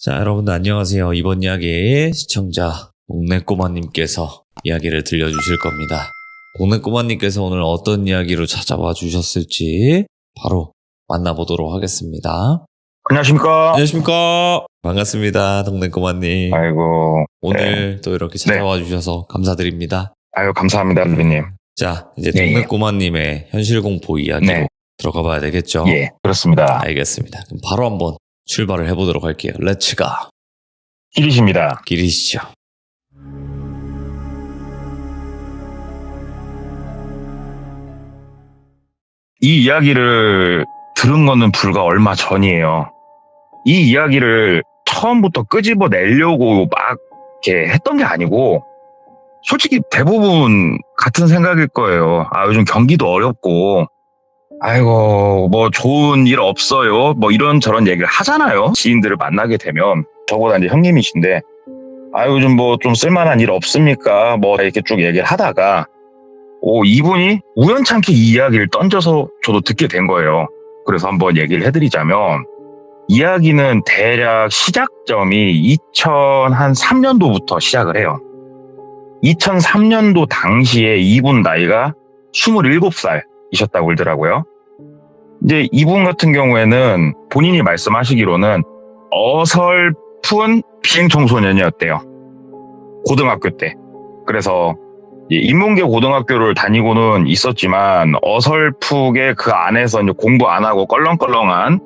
자, 여러분들 안녕하세요. 이번 이야기의 시청자 동네꼬마님께서 이야기를 들려주실 겁니다. 동네꼬마님께서 오늘 어떤 이야기로 찾아와 주셨을지 바로 만나보도록 하겠습니다. 안녕하십니까? 안녕하십니까? 반갑습니다, 동네꼬마님. 아이고. 오늘 또 이렇게 찾아와 주셔서 감사드립니다. 아유, 감사합니다, 루비님. 자, 이제 예, 동네꼬마님의 현실공포 이야기로 네. 들어가 봐야 되겠죠? 예, 그렇습니다. 알겠습니다. 그럼 바로 한번 출발을 해보도록 할게요. 렛츠가. 길이십니다. 길이시죠. 이 이야기를 들은 거는 불과 얼마 전이에요. 이 이야기를 처음부터 끄집어내려고 막 이렇게 했던 게 아니고, 솔직히 대부분 같은 생각일 거예요. 아, 요즘 경기도 어렵고, 아이고, 뭐 좋은 일 없어요. 뭐 이런저런 얘기를 하잖아요. 지인들을 만나게 되면. 저보다 이제 형님이신데, 아, 요즘 뭐 좀 쓸만한 일 없습니까? 뭐 이렇게 쭉 얘기를 하다가, 이분이 우연찮게 이 이야기를 던져서 저도 듣게 된 거예요. 그래서 한번 얘기를 해드리자면, 이야기는 대략 시작점이 2003년도부터 시작을 해요. 2003년도 당시에 이분 나이가 27살이셨다고 그러더라고요. 이제 이분 같은 경우에는 본인이 말씀하시기로는 어설픈 비행청소년이었대요. 고등학교 때. 그래서 인문계 고등학교를 다니고는 있었지만 어설프게 그 안에서 이제 공부 안 하고 껄렁껄렁한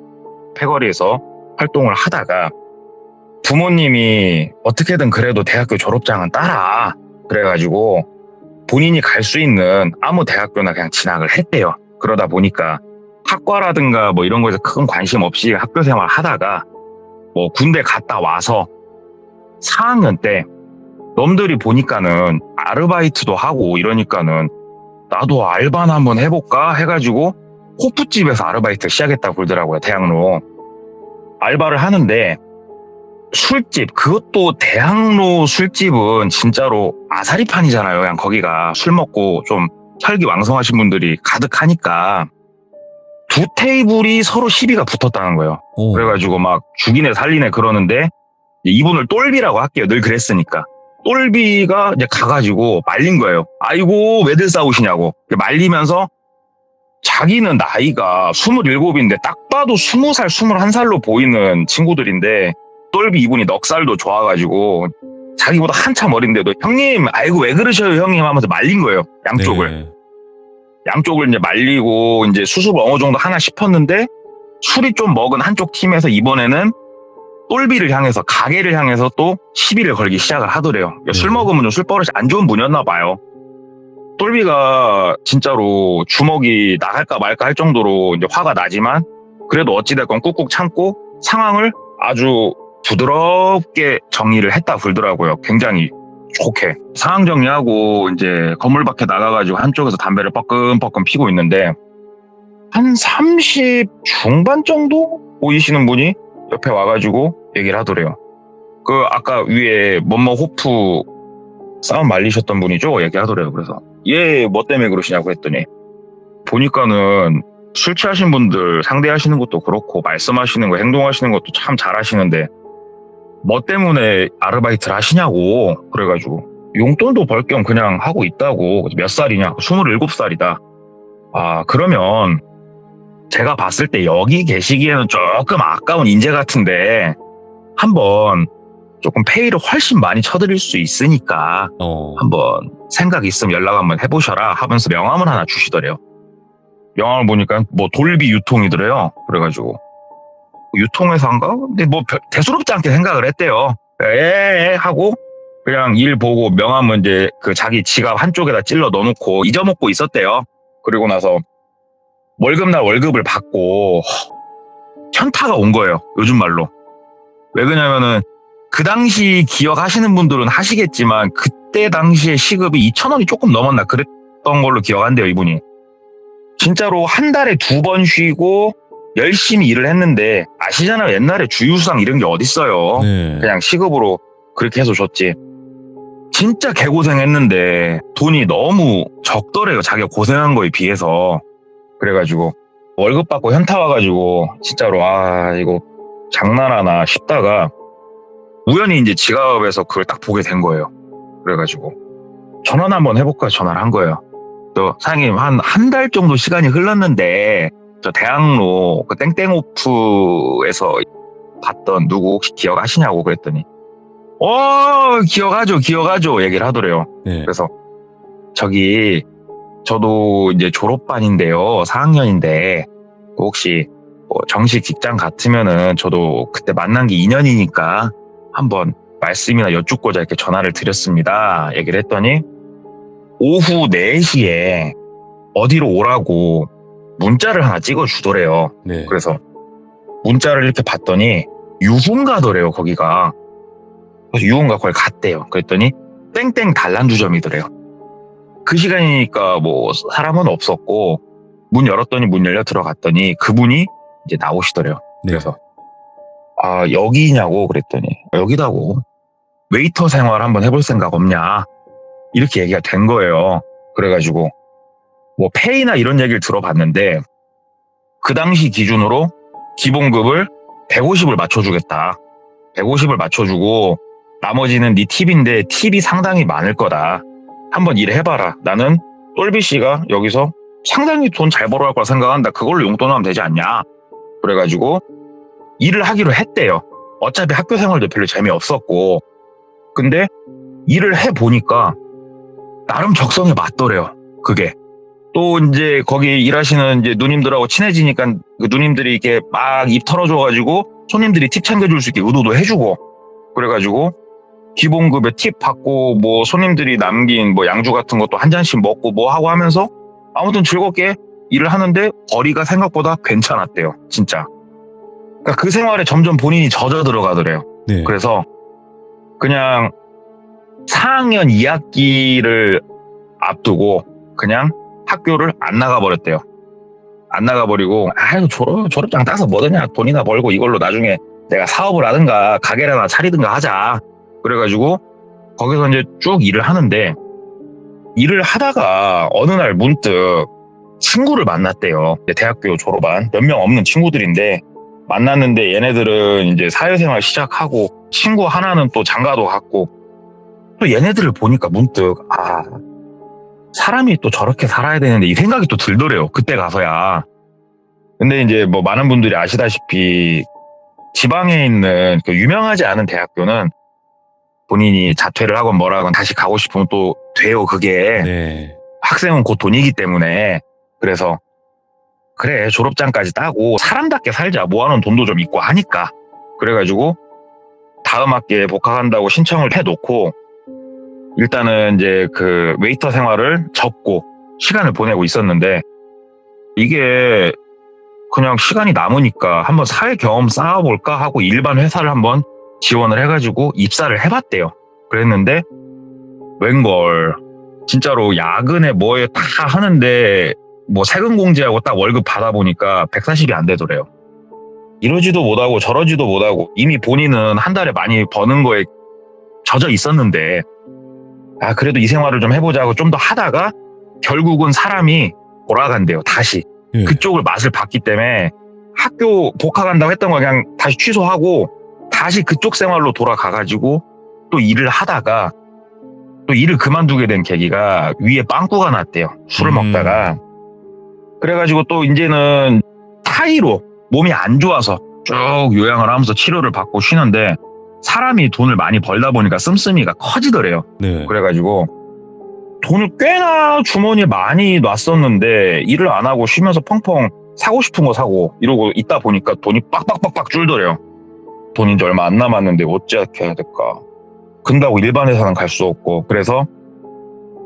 패거리에서 활동을 하다가 부모님이 어떻게든 그래도 대학교 졸업장은 따라 그래가지고 본인이 갈 수 있는 아무 대학교나 그냥 진학을 했대요. 그러다 보니까 학과라든가 뭐 이런 거에서 큰 관심 없이 학교 생활 하다가 뭐 군대 갔다 와서 4학년 때 놈들이 보니까는 아르바이트도 하고 이러니까는 나도 알바나 한번 해볼까 해가지고 호프집에서 아르바이트 시작했다고 그러더라고요. 대학로 알바를 하는데 술집, 그것도 대학로 술집은 진짜로 아사리판이잖아요. 그냥 거기가 술 먹고 좀 혈기왕성하신 분들이 가득하니까 두 테이블이 서로 시비가 붙었다는 거예요. 그래가지고 막 죽이네 살리네 그러는데 이분을 똘비라고 할게요. 늘 그랬으니까. 똘비가 이제 가가지고 말린 거예요. 아이고 왜들 싸우시냐고. 말리면서 자기는 나이가 27인데 딱 봐도 20살, 21살로 보이는 친구들인데 똘비 이분이 넉살도 좋아가지고 자기보다 한참 어린데도 형님 아이고 왜 그러셔요 형님 하면서 말린 거예요. 양쪽을. 네. 양쪽을 이제 말리고 이제 수습을 어느 정도 하나 싶었는데 술이 좀 먹은 한쪽 팀에서 이번에는 똘비를 향해서 가게를 향해서 또 시비를 걸기 시작을 하더래요. 술 먹으면 좀 술버릇이 안 좋은 분이었나 봐요. 똘비가 진짜로 주먹이 나갈까 말까 할 정도로 이제 화가 나지만 그래도 어찌됐건 꾹꾹 참고 상황을 아주 부드럽게 정리를 했다 그러더라고요. 굉장히 좋게. 상황 정리하고 이제 건물 밖에 나가가지고 한쪽에서 담배를 뻐끔뻐끔 피고 있는데 한 30 중반 정도 보이시는 분이 옆에 와가지고 얘기를 하더래요. 그 아까 위에 뭐뭐 호프 싸움 말리셨던 분이죠? 얘기하더래요. 그래서 얘 뭐 때문에 그러시냐고 했더니 보니까는 술 취하신 분들 상대하시는 것도 그렇고 말씀하시는 거 행동하시는 것도 참 잘하시는데 뭐 때문에 아르바이트를 하시냐고. 그래가지고 용돈도 벌 겸 그냥 하고 있다고. 몇 살이냐? 27살이다. 아 그러면 제가 봤을 때 여기 계시기에는 조금 아까운 인재 같은데 한번 조금 페이를 훨씬 많이 쳐드릴 수 있으니까 한번 생각 있으면 연락 한번 해보셔라 하면서 명함을 하나 주시더래요. 명함을 보니까 뭐 돌비 유통이더래요. 그래가지고 유통회사인가? 근데 뭐 대수롭지 않게 생각을 했대요. 하고 그냥 일 보고 명함은 이제 그 자기 지갑 한쪽에다 찔러 넣어놓고 잊어먹고 있었대요. 그리고 나서 월급날 월급을 받고 현타가 온 거예요. 요즘 말로. 왜 그러냐면은 그 당시 기억하시는 분들은 하시겠지만 그때 당시에 시급이 2,000원이 조금 넘었나 그랬던 걸로 기억한대요. 이분이. 진짜로 한 달에 2번 쉬고 열심히 일을 했는데 아시잖아요. 옛날에 주유수당 이런 게 어딨어요. 그냥 시급으로 그렇게 해서 줬지. 진짜 개고생했는데 돈이 너무 적더래요. 자기가 고생한 거에 비해서. 그래가지고 월급 받고 현타 와가지고 진짜로 아 이거 장난하나 싶다가 우연히 이제 지갑에서 그걸 딱 보게 된 거예요. 그래가지고 전화나 한번 해볼까 전화를 한 거예요. 저 사장님 한 달 정도 시간이 흘렀는데 저 대학로 그 땡땡오프에서 봤던 누구 혹시 기억하시냐고 그랬더니 기억하죠 얘기를 하더래요. 네. 그래서 저기 저도 이제 졸업반인데요. 4학년인데 혹시 뭐 정식 직장 같으면은 저도 그때 만난 게 2년이니까 한번 말씀이나 여쭙고자 이렇게 전화를 드렸습니다. 얘기를 했더니 오후 4시에 어디로 오라고 문자를 하나 찍어주더래요. 네. 그래서 문자를 이렇게 봤더니 유흥가더래요, 거기가. 그래서 유흥가 거기 갔대요. 그랬더니 땡땡 단란주점이더래요. 그 시간이니까 뭐 사람은 없었고 문 열었더니 문 열려 들어갔더니 그분이 이제 나오시더래요. 네. 그래서 여기냐고 그랬더니 여기다고. 웨이터 생활 한번 해볼 생각 없냐 이렇게 얘기가 된 거예요. 그래가지고 뭐 페이나 이런 얘기를 들어봤는데 그 당시 기준으로 기본급을 150을 맞춰주겠다. 150을 맞춰주고 나머지는 네 팁인데 팁이 상당히 많을 거다. 한번 일해봐라. 나는 똘비 씨가 여기서 상당히 돈 잘 벌어갈 거라 생각한다. 그걸로 용돈하면 되지 않냐. 그래가지고 일을 하기로 했대요. 어차피 학교 생활도 별로 재미없었고. 근데 일을 해보니까 나름 적성에 맞더래요. 그게. 또 이제 거기 일하시는 이제 누님들하고 친해지니까 그 누님들이 이렇게 막 입 털어줘가지고 손님들이 팁 챙겨줄 수 있게 의도도 해주고. 그래가지고 기본급에 팁 받고 뭐 손님들이 남긴 뭐 양주 같은 것도 한 잔씩 먹고 뭐 하고 하면서 아무튼 즐겁게 일을 하는데 벌이가 생각보다 괜찮았대요. 진짜. 그러니까 그 생활에 점점 본인이 젖어 들어가더래요. 네. 그래서 그냥 4학년 2학기를 앞두고 그냥 학교를 안 나가버렸대요. 안 나가버리고 졸업장 따서 뭐더냐 돈이나 벌고 이걸로 나중에 내가 사업을 하든가 가게를 하나 차리든가 하자. 그래가지고 거기서 이제 쭉 일을 하는데 일을 하다가 어느 날 문득 친구를 만났대요. 대학교 졸업한 몇 명 없는 친구들인데 만났는데 얘네들은 이제 사회생활 시작하고 친구 하나는 또 장가도 갔고 또 얘네들을 보니까 문득 사람이 또 저렇게 살아야 되는데 이 생각이 또 들더래요. 그때 가서야. 근데 이제 뭐 많은 분들이 아시다시피 지방에 있는 그 유명하지 않은 대학교는 본인이 자퇴를 하건 뭐라건 다시 가고 싶으면 또 돼요. 그게. 네. 학생은 곧 돈이기 때문에. 그래서 그래 졸업장까지 따고 사람답게 살자. 모아놓은 돈도 좀 있고 하니까. 그래가지고 다음 학기에 복학한다고 신청을 해놓고 일단은 이제 그 웨이터 생활을 접고 시간을 보내고 있었는데 이게 그냥 시간이 남으니까 한번 사회 경험 쌓아볼까 하고 일반 회사를 한번 지원을 해가지고 입사를 해봤대요. 그랬는데 웬걸 진짜로 야근에 뭐에 다 하는데 뭐 세금 공제하고 딱 월급 받아보니까 140이 안 되더래요. 이러지도 못하고 저러지도 못하고 이미 본인은 한 달에 많이 버는 거에 젖어 있었는데 그래도 이 생활을 좀 해보자고 좀 더 하다가 결국은 사람이 돌아간대요. 다시. 네. 그쪽을 맛을 봤기 때문에 학교 복학한다고 했던 거 그냥 다시 취소하고 다시 그쪽 생활로 돌아가가지고 또 일을 하다가 또 일을 그만두게 된 계기가 위에 빵꾸가 났대요. 술을 먹다가. 그래가지고 또 이제는 타이로 몸이 안 좋아서 쭉 요양을 하면서 치료를 받고 쉬는데 사람이 돈을 많이 벌다 보니까 씀씀이가 커지더래요. 네. 그래가지고 돈을 꽤나 주머니에 많이 놨었는데 일을 안 하고 쉬면서 펑펑 사고 싶은 거 사고 이러고 있다 보니까 돈이 빡빡빡빡 줄더래요. 돈이 이제 얼마 안 남았는데 어찌하게 해야 될까. 근다고 일반 회사는 갈 수 없고 그래서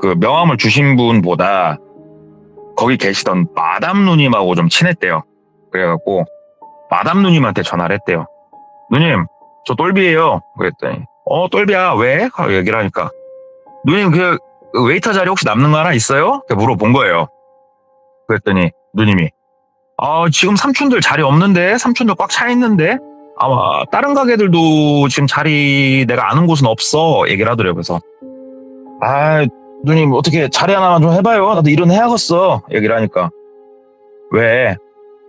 그 명함을 주신 분보다 거기 계시던 마담 누님하고 좀 친했대요. 그래갖고 마담 누님한테 전화를 했대요. 누님 저 똘비예요. 그랬더니 똘비야 왜? 얘기를 하니까 누님 그 웨이터 자리 혹시 남는 거 하나 있어요? 이렇게 물어본 거예요. 그랬더니 누님이 지금 삼촌들 자리 없는데 삼촌들 꽉 차 있는데 아마 다른 가게들도 지금 자리 내가 아는 곳은 없어 얘기를 하더래요. 그래서 누님 어떻게 자리 하나만 좀 해봐요. 나도 일은 해야겠어 얘기를 하니까 왜?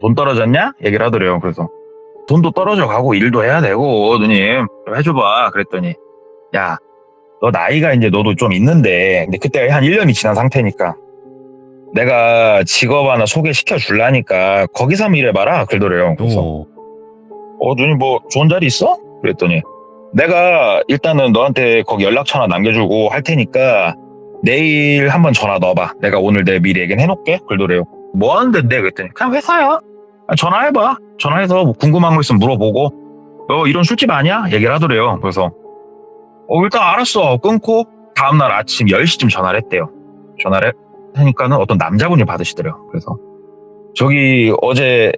돈 떨어졌냐? 얘기를 하더래요. 그래서 돈도 떨어져 가고 일도 해야 되고 누님 좀 해줘봐. 그랬더니 야, 너 나이가 이제 너도 좀 있는데 근데 그때 한 1년이 지난 상태니까 내가 직업 하나 소개시켜 줄라니까 거기서 한번 일해봐라. 그러더래요. 그래서 누님 뭐 좋은 자리 있어? 그랬더니 내가 일단은 너한테 거기 연락처 하나 남겨주고 할 테니까 내일 한번 전화 넣어봐. 내가 오늘 내 미리 얘기는 해놓을게. 그러더래요. 뭐 하는 데인데? 그랬더니 그냥 회사야. 전화해봐. 전화해서 뭐 궁금한 거 있으면 물어보고 이런 술집 아니야? 얘기를 하더래요. 그래서 일단 알았어. 끊고 다음날 아침 10시쯤 전화를 했대요. 전화를 하니까는 어떤 남자분이 받으시더래요. 그래서 저기 어제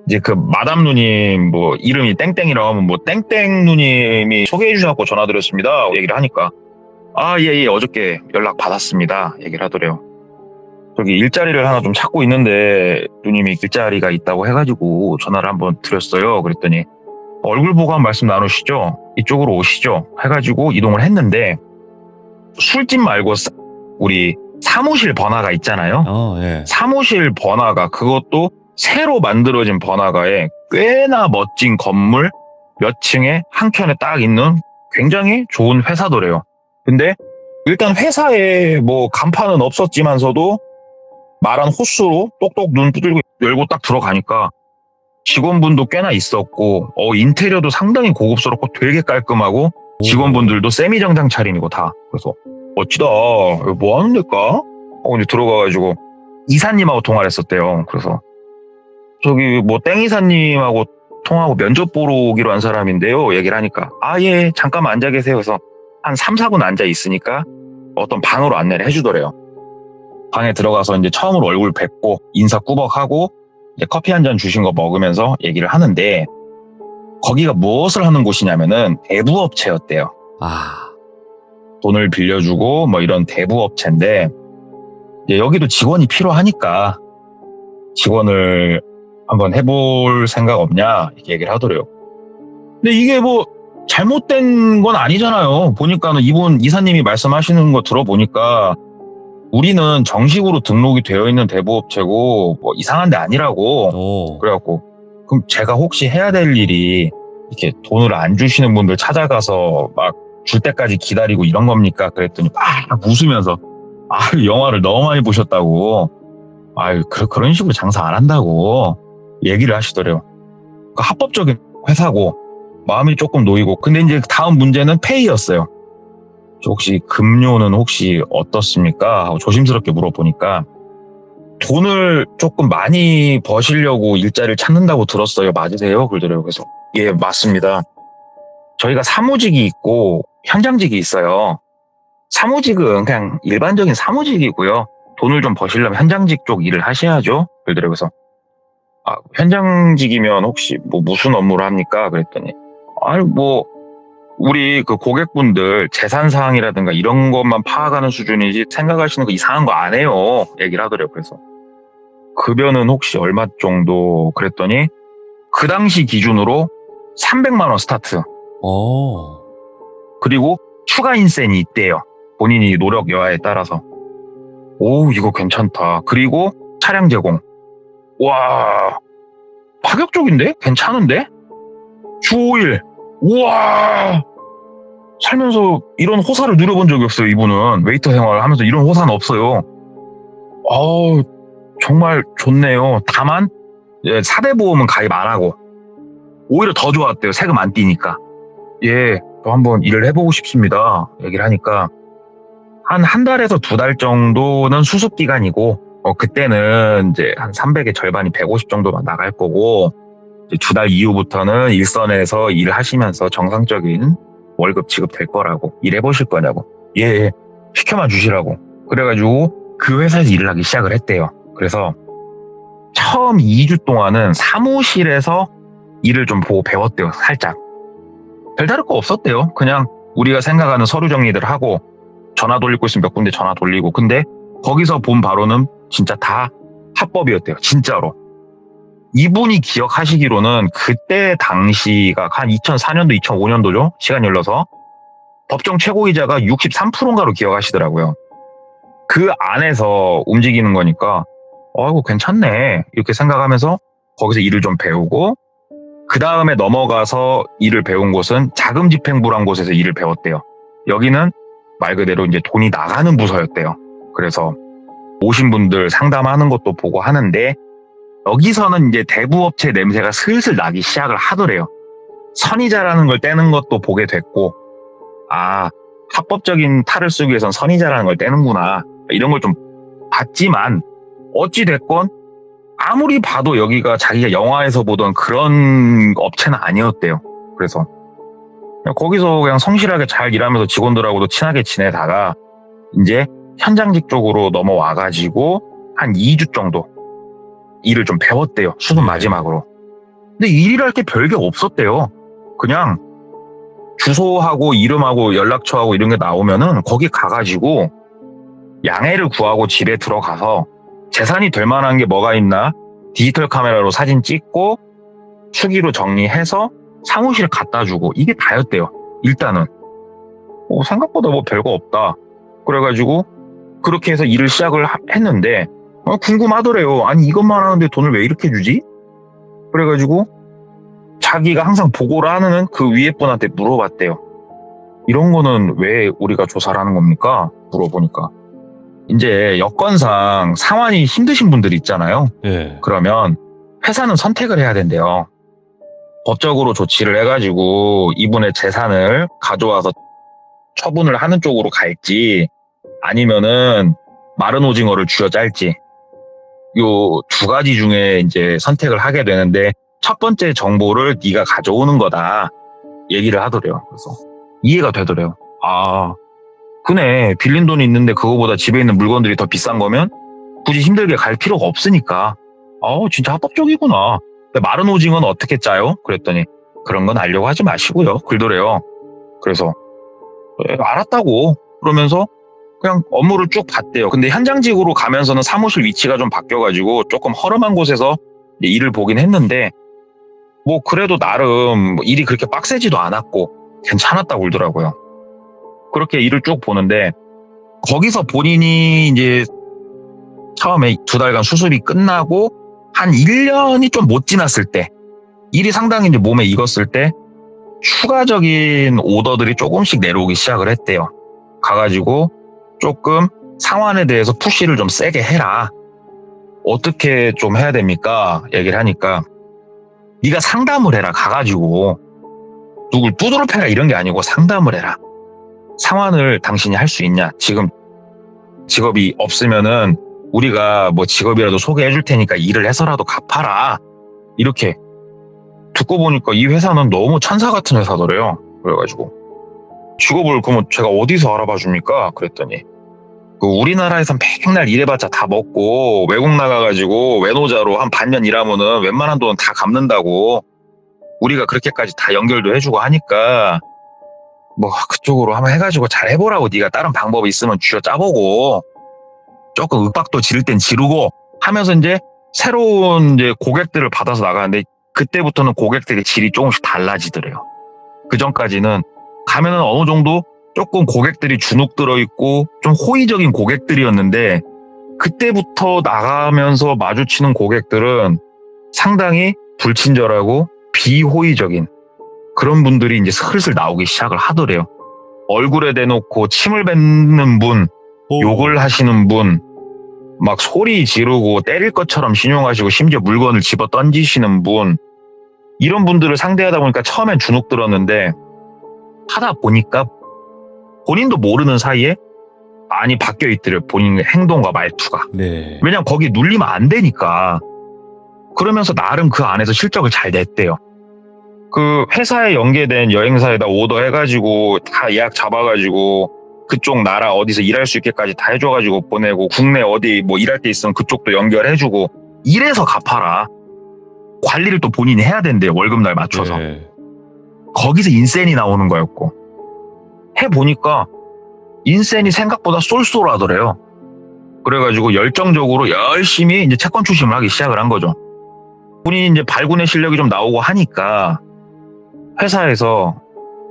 이제 그 마담 누님 뭐 이름이 땡땡이라고 하면 뭐 땡땡 누님이 소개해 주셔서 전화드렸습니다. 얘기를 하니까 예, 어저께 연락 받았습니다. 얘기를 하더래요. 저기 일자리를 하나 좀 찾고 있는데 누님이 일자리가 있다고 해가지고 전화를 한번 드렸어요. 그랬더니 얼굴 보고 한 말씀 나누시죠. 이쪽으로 오시죠. 해가지고 이동을 했는데 술집 말고 우리 사무실 번화가 있잖아요. 예. 사무실 번화가 그것도 새로 만들어진 번화가에 꽤나 멋진 건물 몇 층에 한 켠에 딱 있는 굉장히 좋은 회사더래요. 근데 일단 회사에 뭐 간판은 없었지만서도 말한 호수로 똑똑 눈 두들고 열고 딱 들어가니까 직원분도 꽤나 있었고 인테리어도 상당히 고급스럽고 되게 깔끔하고 직원분들도 세미정장 차림이고 다. 그래서 멋지다. 뭐 하는 데일까? 이제 들어가가지고 이사님하고 통화를 했었대요. 그래서 저기 뭐 땡이사님하고 통화하고 면접 보러 오기로 한 사람인데요. 얘기를 하니까 예, 잠깐만 앉아 계세요. 그래서 한 3, 4분 앉아 있으니까 어떤 방으로 안내를 해주더래요. 방에 들어가서 이제 처음으로 얼굴 뵙고 인사 꾸벅하고 이제 커피 한 잔 주신 거 먹으면서 얘기를 하는데 거기가 무엇을 하는 곳이냐면은 대부업체였대요. 돈을 빌려주고 뭐 이런 대부업체인데 이제 여기도 직원이 필요하니까 직원을 한번 해볼 생각 없냐 이렇게 얘기를 하더래요. 근데 이게 뭐 잘못된 건 아니잖아요. 보니까는 이분 이사님이 말씀하시는 거 들어보니까 우리는 정식으로 등록이 되어 있는 대부업체고 뭐 이상한 데 아니라고. 그래갖고 그럼 제가 혹시 해야 될 일이 이렇게 돈을 안 주시는 분들 찾아가서 막 줄 때까지 기다리고 이런 겁니까? 그랬더니 막 웃으면서 영화를 너무 많이 보셨다고 그런 식으로 장사 안 한다고 얘기를 하시더래요. 그러니까 합법적인 회사고 마음이 조금 놓이고 근데 이제 다음 문제는 페이였어요. 혹시 급료는 혹시 어떻습니까? 하고 조심스럽게 물어보니까 돈을 조금 많이 버시려고 일자리를 찾는다고 들었어요. 맞으세요? 그러더래요. 그래서 예, 맞습니다. 저희가 사무직이 있고 현장직이 있어요. 사무직은 그냥 일반적인 사무직이고요. 돈을 좀 버시려면 현장직 쪽 일을 하셔야죠. 그러더래요. 그래서 현장직이면 혹시 뭐 무슨 업무를 합니까? 그랬더니 뭐 우리 그 고객분들 재산 사항이라든가 이런 것만 파악하는 수준이지 생각하시는 거 이상한 거 안 해요. 얘기를 하더래요. 그래서 급여는 혹시 얼마 정도? 그랬더니 그 당시 기준으로 300만 원 스타트. 그리고 추가 인센이 있대요. 본인이 노력 여하에 따라서. 이거 괜찮다. 그리고 차량 제공. 와, 파격적인데? 괜찮은데? 주 5일. 우와, 살면서 이런 호사를 누려본 적이 없어요. 이분은 웨이터 생활을 하면서 이런 호사는 없어요. 정말 좋네요. 다만 4대 보험은 가입 안 하고 오히려 더 좋았대요. 세금 안 떼니까. 예, 저 한번 일을 해보고 싶습니다. 얘기를 하니까 한 달에서 2달 정도는 수습 기간이고 그때는 이제 한 300의 절반이 150 정도만 나갈 거고 2달 이후부터는 일선에서 일하시면서 정상적인 월급 지급될 거라고. 일해보실 거냐고. 예, 시켜만 주시라고. 그래가지고 그 회사에서 일을 하기 시작을 했대요. 그래서 처음 2주 동안은 사무실에서 일을 좀 보고 배웠대요. 살짝. 별다를 거 없었대요. 그냥 우리가 생각하는 서류 정리들 하고 전화 돌릴 거 있으면 몇 군데 전화 돌리고. 근데 거기서 본 바로는 진짜 다 합법이었대요. 진짜로. 이분이 기억하시기로는 그때 당시가 한 2004년도, 2005년도죠. 시간이 흘러서 법정 최고이자가 63%인가로 기억하시더라고요. 그 안에서 움직이는 거니까 이거 괜찮네 이렇게 생각하면서 거기서 일을 좀 배우고 그 다음에 넘어가서 일을 배운 곳은 자금집행부란 곳에서 일을 배웠대요. 여기는 말 그대로 이제 돈이 나가는 부서였대요. 그래서 오신 분들 상담하는 것도 보고 하는데 여기서는 이제 대부업체 냄새가 슬슬 나기 시작을 하더래요. 선의자라는 걸 떼는 것도 보게 됐고, 아, 합법적인 탈을 쓰기 위해선 선의자라는 걸 떼는구나. 이런 걸 좀 봤지만 어찌됐건 아무리 봐도 여기가 자기가 영화에서 보던 그런 업체는 아니었대요. 그래서 그냥 거기서 그냥 성실하게 잘 일하면서 직원들하고도 친하게 지내다가 이제 현장직 쪽으로 넘어와가지고 한 2주 정도 일을 좀 배웠대요. 수습 마지막으로. 근데 일이랄 게 별게 없었대요. 그냥 주소하고 이름하고 연락처하고 이런 게 나오면은 거기 가가지고 양해를 구하고 집에 들어가서 재산이 될 만한 게 뭐가 있나 디지털 카메라로 사진 찍고 수기로 정리해서 사무실에 갖다 주고 이게 다였대요. 일단은 생각보다 뭐 별거 없다. 그래가지고 그렇게 해서 일을 시작을 했는데 궁금하더래요. 아니 이것만 하는데 돈을 왜 이렇게 주지? 그래가지고 자기가 항상 보고를 하는 그 위에 분한테 물어봤대요. 이런 거는 왜 우리가 조사를 하는 겁니까? 물어보니까 이제 여건상 상환이 힘드신 분들이 있잖아요. 예. 그러면 회사는 선택을 해야 된대요. 법적으로 조치를 해가지고 이분의 재산을 가져와서 처분을 하는 쪽으로 갈지 아니면은 마른 오징어를 쥐어짤지 요 두 가지 중에 이제 선택을 하게 되는데 첫 번째 정보를 네가 가져오는 거다 얘기를 하더래요. 그래서 이해가 되더래요. 아, 그네 빌린 돈이 있는데 그거보다 집에 있는 물건들이 더 비싼 거면 굳이 힘들게 갈 필요가 없으니까 진짜 합법적이구나. 근데 마른 오징어는 어떻게 짜요? 그랬더니 그런 건 알려고 하지 마시고요. 그러더래요. 그래서 알았다고 그러면서 그냥 업무를 쭉 봤대요. 근데 현장직으로 가면서는 사무실 위치가 좀 바뀌어가지고 조금 허름한 곳에서 일을 보긴 했는데 뭐 그래도 나름 일이 그렇게 빡세지도 않았고 괜찮았다고 그러더라고요. 그렇게 일을 쭉 보는데 거기서 본인이 이제 처음에 2달간 수습이 끝나고 한 1년이 좀 못 지났을 때 일이 상당히 이제 몸에 익었을 때 추가적인 오더들이 조금씩 내려오기 시작을 했대요. 가가지고 조금 상환에 대해서 푸시를 좀 세게 해라. 어떻게 좀 해야 됩니까? 얘기를 하니까 네가 상담을 해라. 가가지고 누굴 두드러 패라 이런 게 아니고 상담을 해라. 상환을 당신이 할 수 있냐? 지금 직업이 없으면은 우리가 뭐 직업이라도 소개해 줄 테니까 일을 해서라도 갚아라. 이렇게 듣고 보니까 이 회사는 너무 천사 같은 회사더래요. 그래가지고 직업을 그러면 제가 어디서 알아봐 줍니까? 그랬더니 우리나라에선 맨날 일해봤자 다 먹고 외국 나가가지고 외노자로 한 반년 일하면은 웬만한 돈 다 갚는다고 우리가 그렇게까지 다 연결도 해주고 하니까 뭐 그쪽으로 한번 해가지고 잘 해보라고. 네가 다른 방법이 있으면 쥐어 짜보고 조금 윽박도 지를 땐 지르고 하면서 이제 새로운 이제 고객들을 받아서 나가는데 그때부터는 고객들의 질이 조금씩 달라지더래요. 그 전까지는 가면은 어느 정도 조금 고객들이 주눅 들어있고 좀 호의적인 고객들이었는데 그때부터 나가면서 마주치는 고객들은 상당히 불친절하고 비호의적인 그런 분들이 이제 슬슬 나오기 시작을 하더래요. 얼굴에 대놓고 침을 뱉는 분, 욕을 하시는 분, 막 소리 지르고 때릴 것처럼 신용하시고 심지어 물건을 집어 던지시는 분, 이런 분들을 상대하다 보니까 처음엔 주눅 들었는데 하다 보니까 본인도 모르는 사이에 많이 바뀌어 있더래요. 본인의 행동과 말투가. 네. 왜냐면 거기 눌리면 안 되니까. 그러면서 나름 그 안에서 실적을 잘 냈대요. 그 회사에 연계된 여행사에다 오더 해가지고 다 예약 잡아가지고 그쪽 나라 어디서 일할 수 있게까지 다 해줘가지고 보내고 국내 어디 뭐 일할 때 있으면 그쪽도 연결해주고 이래서 갚아라. 관리를 또 본인이 해야 된대요. 월급날 맞춰서. 네. 거기서 인센이 나오는 거였고 해보니까 인센이 생각보다 쏠쏠하더래요. 그래가지고 열정적으로 열심히 이제 채권 추심을 하기 시작을 한 거죠. 본인이 이제 발군의 실력이 좀 나오고 하니까 회사에서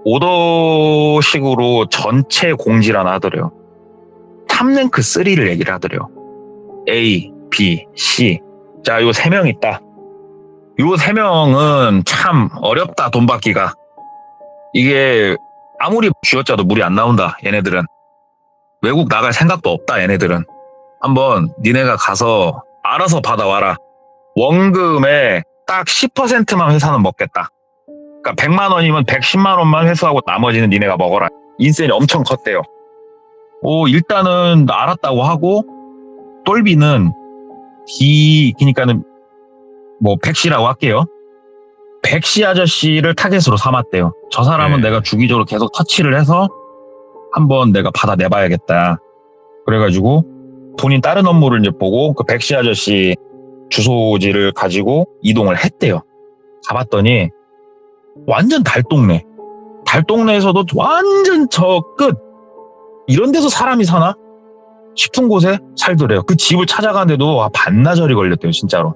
오더식으로 전체 공지를 하나 하더래요. 탑랭크 3를 얘기를 하더래요. A, B, C. 자, 요 3명 있다. 요 세 명은 참 어렵다, 돈 받기가. 이게 아무리 쥐어짜도 물이 안 나온다, 얘네들은. 외국 나갈 생각도 없다, 얘네들은. 한번 니네가 가서 알아서 받아와라. 원금의 딱 10%만 회사는 먹겠다. 그러니까 100만 원이면 110만 원만 회수하고 나머지는 니네가 먹어라. 인센이 엄청 컸대요. 일단은 알았다고 하고, 똘비는 그러니까는 백씨라고 할게요. 백씨 아저씨를 타겟으로 삼았대요. 저 사람은 네. 내가 주기적으로 계속 터치를 해서 한번 내가 받아내봐야겠다. 그래가지고 본인 다른 업무를 이제 보고 그 백씨 아저씨 주소지를 가지고 이동을 했대요. 가봤더니 완전 달동네. 달동네에서도 완전 저 끝. 이런 데서 사람이 사나? 싶은 곳에 살더래요. 그 집을 찾아가는데도 반나절이 걸렸대요, 진짜로.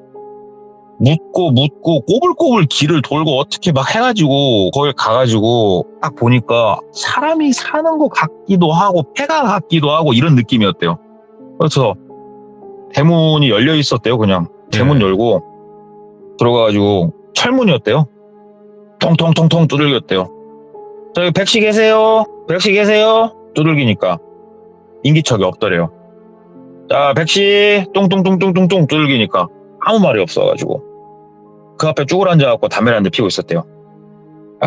묻고 꼬불꼬불 길을 돌고 어떻게 막 해가지고 거기 가가지고 딱 보니까 사람이 사는 것 같기도 하고 폐가 같기도 하고 이런 느낌이었대요. 그래서 대문이 열려 있었대요. 그냥 대문 네. 열고 들어가가지고 철문이었대요. 통통통통 두들겼대요. 저기 백씨 계세요? 백씨 계세요? 두들기니까 인기척이 없더래요. 자, 백씨 똥똥똥똥똥똥 두들기니까 아무 말이 없어가지고 그 앞에 쭈그러앉아갖고 담배를 한 대 피고 있었대요.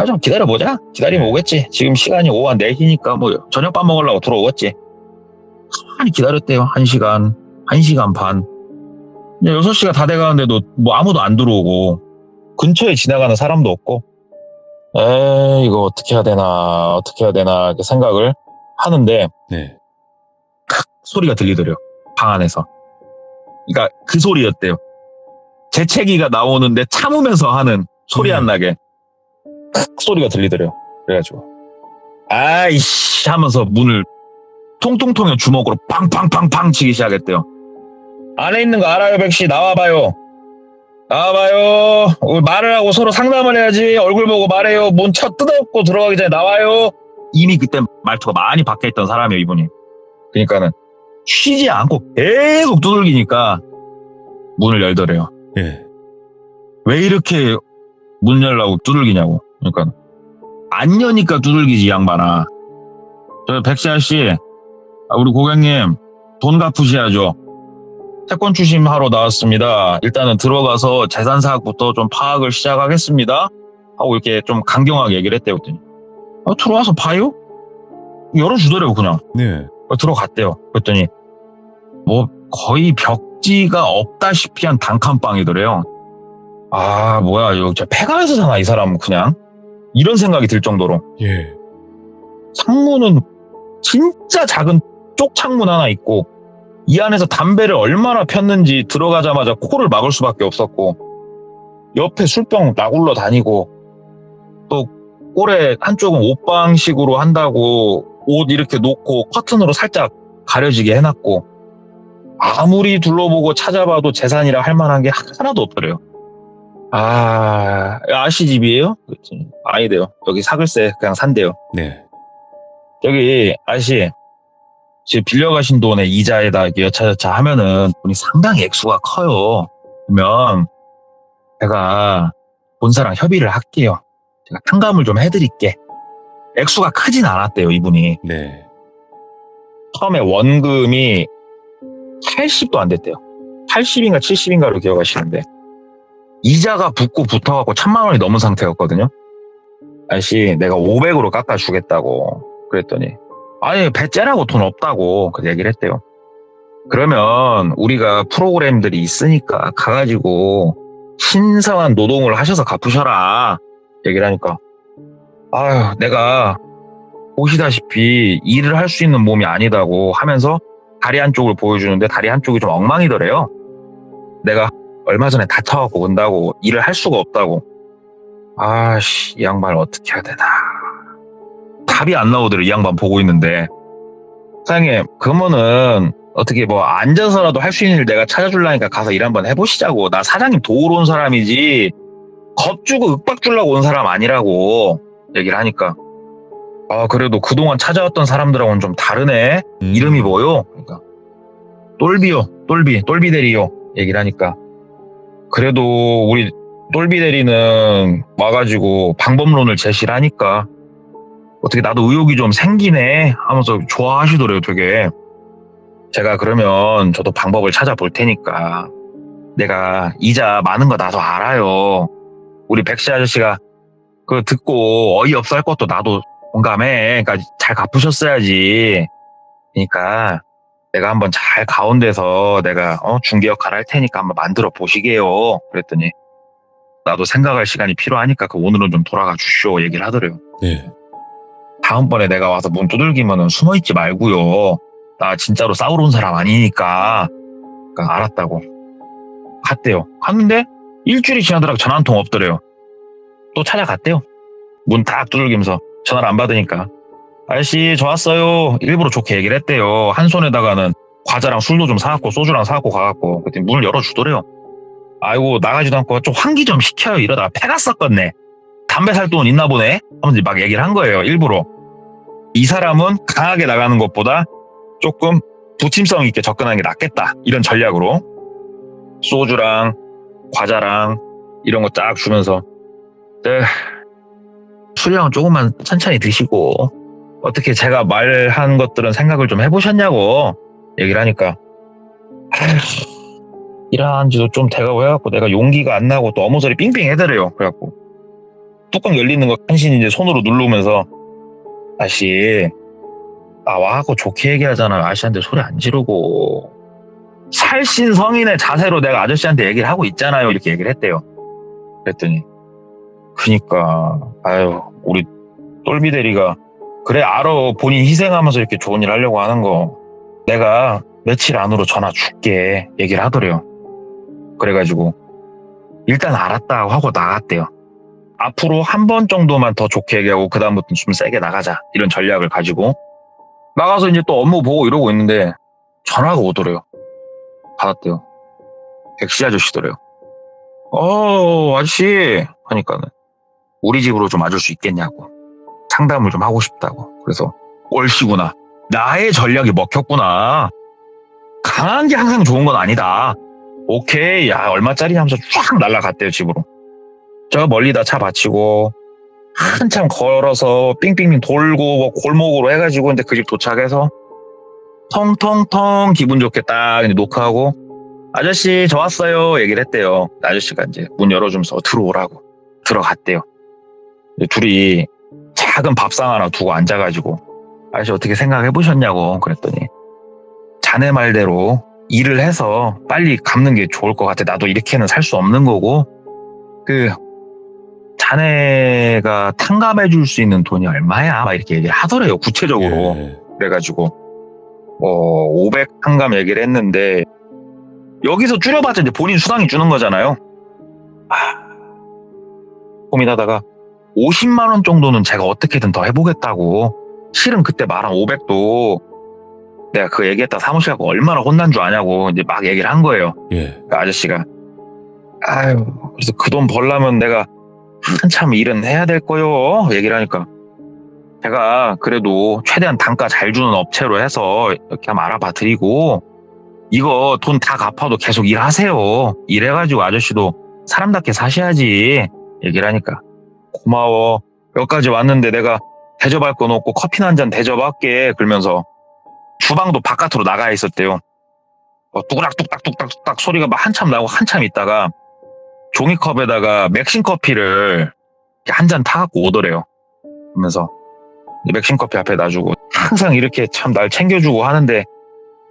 좀 기다려보자. 기다리면 오겠지. 지금 시간이 오후 한 4시니까 저녁밥 먹으려고 들어오겠지. 많이 기다렸대요. 1시간, 1시간 반. 이제 6시가 다 돼가는데도 아무도 안 들어오고 근처에 지나가는 사람도 없고 이거 어떻게 해야 되나 이렇게 생각을 하는데 네. 소리가 들리더래요. 방 안에서. 그러니까 그 소리였대요. 재채기가 나오는데 참으면서 하는 소리 안 나게 소리가 들리더래요. 그래가지고 아이씨 하면서 문을 통통통에 주먹으로 팡팡팡팡 치기 시작했대요. 안에 있는 거 알아요, 백씨? 나와봐요. 말을 하고 서로 상담을 해야지. 얼굴 보고 말해요. 문 뜯어엎고 들어가기 전에 나와요. 이미 그때 말투가 많이 바뀌어있던 사람이에요, 이분이. 그러니까는 쉬지 않고 계속 두들기니까 문을 열더래요. 예. 왜 이렇게 문 열라고 두들기냐고. 그러니까 안 여니까 두들기지, 이 양반아. 저 백씨 아저씨, 우리 고객님 돈 갚으셔야죠. 채권 추심하러 나왔습니다. 일단은 들어가서 재산 사학부터 좀 파악을 시작하겠습니다. 하고 이렇게 좀 강경하게 얘기를 했대요. 그랬더니 들어와서 봐요? 열어주더래요, 그냥. 네. 들어갔대요. 그랬더니 거의 벽지가 없다시피 한 단칸방이더래요. 이거 진짜 폐가에서 사나, 이 사람은. 그냥 이런 생각이 들 정도로. 예. 창문은 진짜 작은 쪽 창문 하나 있고 이 안에서 담배를 얼마나 폈는지 들어가자마자 코를 막을 수밖에 없었고 옆에 술병 나굴러 다니고 또 꼴에 한쪽은 옷방식으로 한다고 옷 이렇게 놓고 커튼으로 살짝 가려지게 해놨고 아무리 둘러보고 찾아봐도 재산이라 할 만한 게 하나도 없더래요. 아씨 집이에요? 그랬더니 아니래요. 여기 사글세 그냥 산대요. 네. 여기 아저씨 지금 빌려가신 돈에 이자에다 이렇게 여차저차 하면은 돈이 상당히 액수가 커요. 그러면 제가 본사랑 협의를 할게요. 제가 탕감을 좀 해드릴게. 액수가 크진 않았대요, 이분이. 네. 처음에 원금이 80도 안 됐대요. 80인가 70인가로 기억하시는데 이자가 붙고 붙어갖고 1,000만 원이 넘은 상태였거든요. 아저씨 내가 500으로 깎아주겠다고 그랬더니 아니 배째라고 돈 없다고 그 얘기를 했대요. 그러면 우리가 프로그램들이 있으니까 가가지고 신성한 노동을 하셔서 갚으셔라 얘기를 하니까 내가 보시다시피 일을 할 수 있는 몸이 아니다고 하면서 다리 한쪽을 보여주는데 다리 한쪽이 좀 엉망이더래요. 내가 얼마 전에 다쳐갖고 온다고 일을 할 수가 없다고. 이 양반을 어떻게 해야 되나. 답이 안 나오더래, 이 양반 보고 있는데. 사장님, 그러면은 어떻게 앉아서라도 할 수 있는 일 내가 찾아주려니까 가서 일 한번 해보시자고. 나 사장님 도우러 온 사람이지 겁주고 윽박 주려고 온 사람 아니라고 얘기를 하니까 그래도 그동안 찾아왔던 사람들하고는 좀 다르네. 이름이 뭐요? 그러니까 똘비요. 똘비 대리요. 얘기를 하니까 그래도 우리 똘비 대리는 와가지고 방법론을 제시를 하니까 어떻게 나도 의욕이 좀 생기네 하면서 좋아하시더래요, 되게. 제가 그러면 저도 방법을 찾아볼 테니까 내가 이자 많은 거 나도 알아요. 우리 백씨 아저씨가 그 듣고 어이없어 할 것도 나도 공감해. 그러니까 잘 갚으셨어야지. 그러니까 내가 한번 잘 가운데서 내가 중개 역할 할 테니까 한번 만들어 보시게요. 그랬더니 나도 생각할 시간이 필요하니까 그 오늘은 좀 돌아가 주시오 얘기를 하더래요. 네. 다음번에 내가 와서 문 두들기면은 숨어있지 말고요. 나 진짜로 싸우러 온 사람 아니니까. 그러니까 알았다고. 갔대요. 갔는데 일주일이 지나더라고 전화 한 통 없더래요. 또 찾아갔대요. 문 딱 두들기면서 전화를 안 받으니까. 아저씨 저 왔어요. 일부러 좋게 얘기를 했대요. 한 손에다가는 과자랑 술도 좀 사갖고 소주랑 사갖고 가갖고 그랬더니 문을 열어주더래요. 아이고 나가지도 않고 좀 환기 좀 시켜요. 이러다가 폐가 썩겠네. 담배 살 돈 있나 보네 하면서 막 얘기를 한 거예요. 일부러. 이 사람은 강하게 나가는 것보다 조금 부침성 있게 접근하는 게 낫겠다. 이런 전략으로 소주랑 과자랑 이런 거 쫙 주면서 네, 술량은 조금만 천천히 드시고 어떻게 제가 말한 것들은 생각을 좀 해보셨냐고 얘기를 하니까 일한 지도 좀 돼가고 해갖고 내가 용기가 안 나고 또 어머소리 삥삥 해대래요. 그래갖고 뚜껑 열리는 거 간신히 이제 손으로 누르면서 아저씨 나와갖고 좋게 얘기하잖아요. 아저씨한테 소리 안 지르고 살신 성인의 자세로 내가 아저씨한테 얘기를 하고 있잖아요. 이렇게 얘기를 했대요. 그랬더니 그니까 아유 우리 똘비 대리가 그래 알아 본인 희생하면서 이렇게 좋은 일 하려고 하는 거 내가 며칠 안으로 전화 줄게 얘기를 하더래요. 그래가지고 일단 알았다고 하고 나갔대요. 앞으로 한 번 정도만 더 좋게 얘기하고 그 다음부터는 좀 세게 나가자 이런 전략을 가지고 나가서 이제 또 업무 보고 이러고 있는데 전화가 오더래요. 받았대요. 백씨 아저씨더래요. 아저씨 하니까는 우리 집으로 좀 와줄 수 있겠냐고 상담을 좀 하고 싶다고. 그래서 꼴씨구나. 나의 전략이 먹혔구나. 강한 게 항상 좋은 건 아니다. 오케이 야 얼마짜리 하면서 쫙 날아갔대요. 집으로. 저 멀리다 차 받치고 한참 걸어서 삥삥삥 돌고 뭐 골목으로 해가지고 근데 그 집 도착해서 텅텅텅 기분 좋게 딱 이제 노크하고 아저씨 저 왔어요 얘기를 했대요. 아저씨가 이제 문 열어주면서 들어오라고 들어갔대요. 둘이 작은 밥상 하나 두고 앉아가지고 아저씨 어떻게 생각해 보셨냐고 그랬더니 자네 말대로 일을 해서 빨리 갚는 게 좋을 것 같아. 나도 이렇게는 살 수 없는 거고 그 자네가 탕감해 줄 수 있는 돈이 얼마야? 막 이렇게 얘기를 하더래요. 구체적으로. 예. 그래가지고 500 탕감 얘기를 했는데 여기서 줄여봤자 이제 본인 수당이 주는 거잖아요. 고민하다가 50만 원 정도는 제가 어떻게든 더 해보겠다고. 실은 그때 말한 500도 내가 그 얘기했다 사무실 가고 얼마나 혼난 줄 아냐고 이제 막 얘기를 한 거예요. 예. 그 아저씨가 아유 그래서 그 돈 벌려면 내가 한참 일은 해야 될 거요 얘기를 하니까 제가 그래도 최대한 단가 잘 주는 업체로 해서 이렇게 한번 알아봐 드리고 이거 돈 다 갚아도 계속 일하세요. 일해가지고 아저씨도 사람답게 사셔야지 얘기를 하니까 고마워. 여기까지 왔는데 내가 대접할 건 없고 커피나 한 잔 대접할게 그러면서 주방도 바깥으로 나가 있었대요. 뚜그락 뚝딱뚝딱 소리가 막 한참 나고 한참 있다가 종이컵에다가 맥신 커피를 한 잔 타갖고 오더래요. 그러면서 맥신 커피 앞에 놔주고 항상 이렇게 참 날 챙겨주고 하는데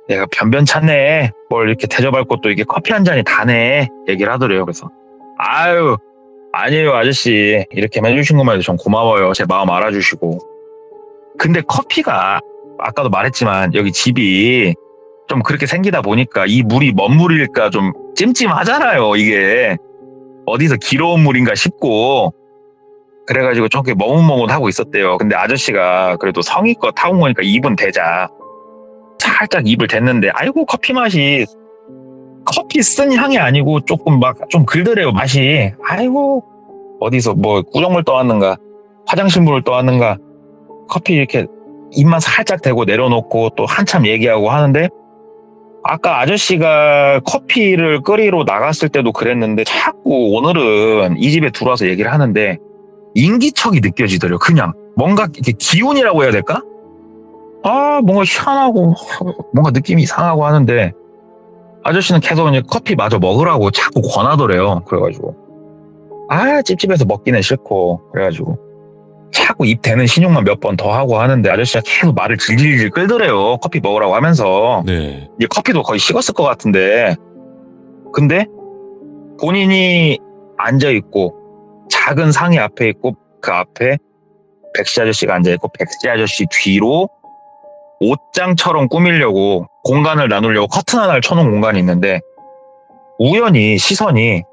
내가 변변찮네. 뭘 이렇게 대접할 것도 이게 커피 한 잔이 다네 얘기를 하더래요. 그래서 아유 아니에요 아저씨 이렇게만 해주신 것만 해도 전 고마워요. 제 마음 알아주시고. 근데 커피가 아까도 말했지만 여기 집이 좀 그렇게 생기다 보니까 이 물이 뭔 물일까 좀 찜찜하잖아요. 이게 어디서 길어온 물인가 싶고 그래가지고 좀 머뭇머뭇하고 있었대요. 근데 아저씨가 그래도 성의껏 타온 거니까 입은 대자 살짝 입을 댔는데 아이고 커피 맛이 커피 쓴 향이 아니고 조금 막 좀 글더래요 맛이. 아이고 어디서 뭐 꾸정물 떠왔는가 화장실 물을 떠왔는가 커피 이렇게 입만 살짝 대고 내려놓고 또 한참 얘기하고 하는데 아까 아저씨가 커피를 끓이러 나갔을 때도 그랬는데 자꾸 오늘은 이 집에 들어와서 얘기를 하는데 인기척이 느껴지더래요. 그냥 뭔가 이렇게 기운이라고 해야 될까? 뭔가 희한하고 뭔가 느낌이 이상하고 하는데 아저씨는 계속 이제 커피 마저 먹으라고 자꾸 권하더래요. 그래가지고 찝찝해서 먹기는 싫고 그래가지고 자꾸 입 대는 신용만 몇 번 더 하고 하는데 아저씨가 계속 말을 질질질 끌더래요. 커피 먹으라고 하면서. 네. 이제 커피도 거의 식었을 것 같은데 근데 본인이 앉아있고 작은 상이 앞에 있고 그 앞에 백씨 아저씨가 앉아있고 백씨 아저씨 뒤로 옷장처럼 꾸미려고 공간을 나누려고 커튼 하나를 쳐놓은 공간이 있는데 우연히 시선이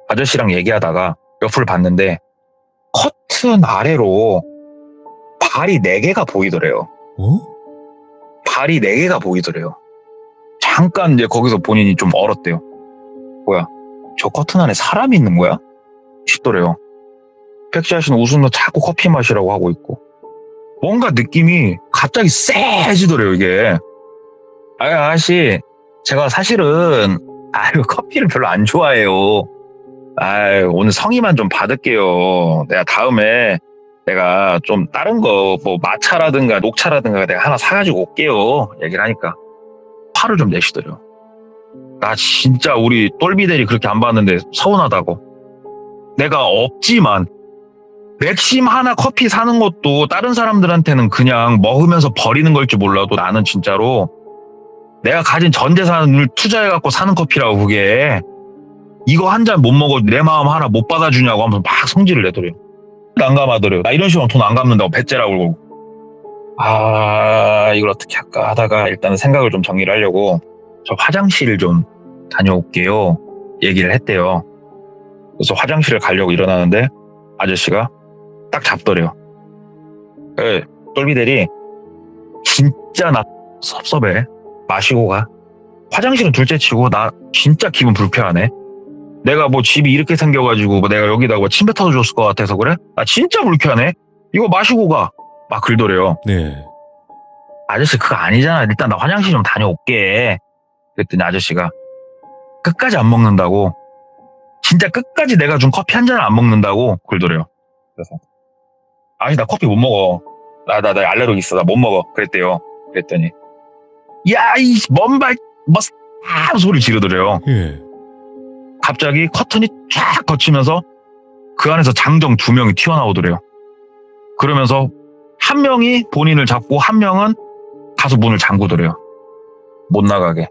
아저씨랑 얘기하다가 옆을 봤는데 커튼 아래로 발이 4개가 보이더래요. 발이 4개가 보이더래요. 잠깐 이제 거기서 본인이 좀 얼었대요. 뭐야, 저 커튼 안에 사람이 있는 거야? 싶더래요. 백씨 아저씨는 웃으면서 자꾸 커피 마시라고 하고 있고 뭔가 느낌이 갑자기 쎄해지더래요. 이게 아저씨 제가 사실은 커피를 별로 안 좋아해요. 오늘 성의만 좀 받을게요. 내가 다음에 내가 좀 다른 거 뭐 마차라든가 녹차라든가 내가 하나 사가지고 올게요. 얘기를 하니까 화를 좀 내시더래요. 나 진짜 우리 똘비들이 그렇게 안 봤는데 서운하다고. 내가 없지만 맥심 하나 커피 사는 것도 다른 사람들한테는 그냥 먹으면서 버리는 걸지 몰라도 나는 진짜로 내가 가진 전 재산을 투자해갖고 사는 커피라고. 그게 이거 한 잔 못 먹어도 내 마음 하나 못 받아주냐고 하면서 막 성질을 내더래요. 난감하더래요. 나 이런 식으로 돈 안 갚는다고 배째라고 그러고. 이걸 어떻게 할까 하다가 일단 생각을 좀 정리를 하려고 저 화장실 좀 다녀올게요 얘기를 했대요. 그래서 화장실을 가려고 일어나는데 아저씨가 딱 잡더래요. 똘비대리 진짜 나 섭섭해. 마시고 가. 화장실은 둘째치고 나 진짜 기분 불편하네. 내가 뭐 집이 이렇게 생겨가지고 뭐 내가 여기다가 뭐 침 뱉어서 줬을 것 같아서 그래? 나 진짜 불쾌하네. 이거 마시고 가. 막 그러더래요. 네. 아저씨 그거 아니잖아. 일단 나 화장실 좀 다녀올게. 그랬더니 아저씨가 끝까지 안 먹는다고. 진짜 끝까지 내가 준 커피 한 잔을 안 먹는다고 그러더래요. 그래서 나 커피 못 먹어. 나 알레르기 있어. 나 못 먹어. 그랬대요. 그랬더니 야, 이 먼발 뭐 소리 지르더래요. 예. 갑자기 커튼이 쫙 거치면서 그 안에서 장정 2명이 튀어나오더래요. 그러면서 한 명이 본인을 잡고 한 명은 가서 문을 잠그더래요. 못 나가게.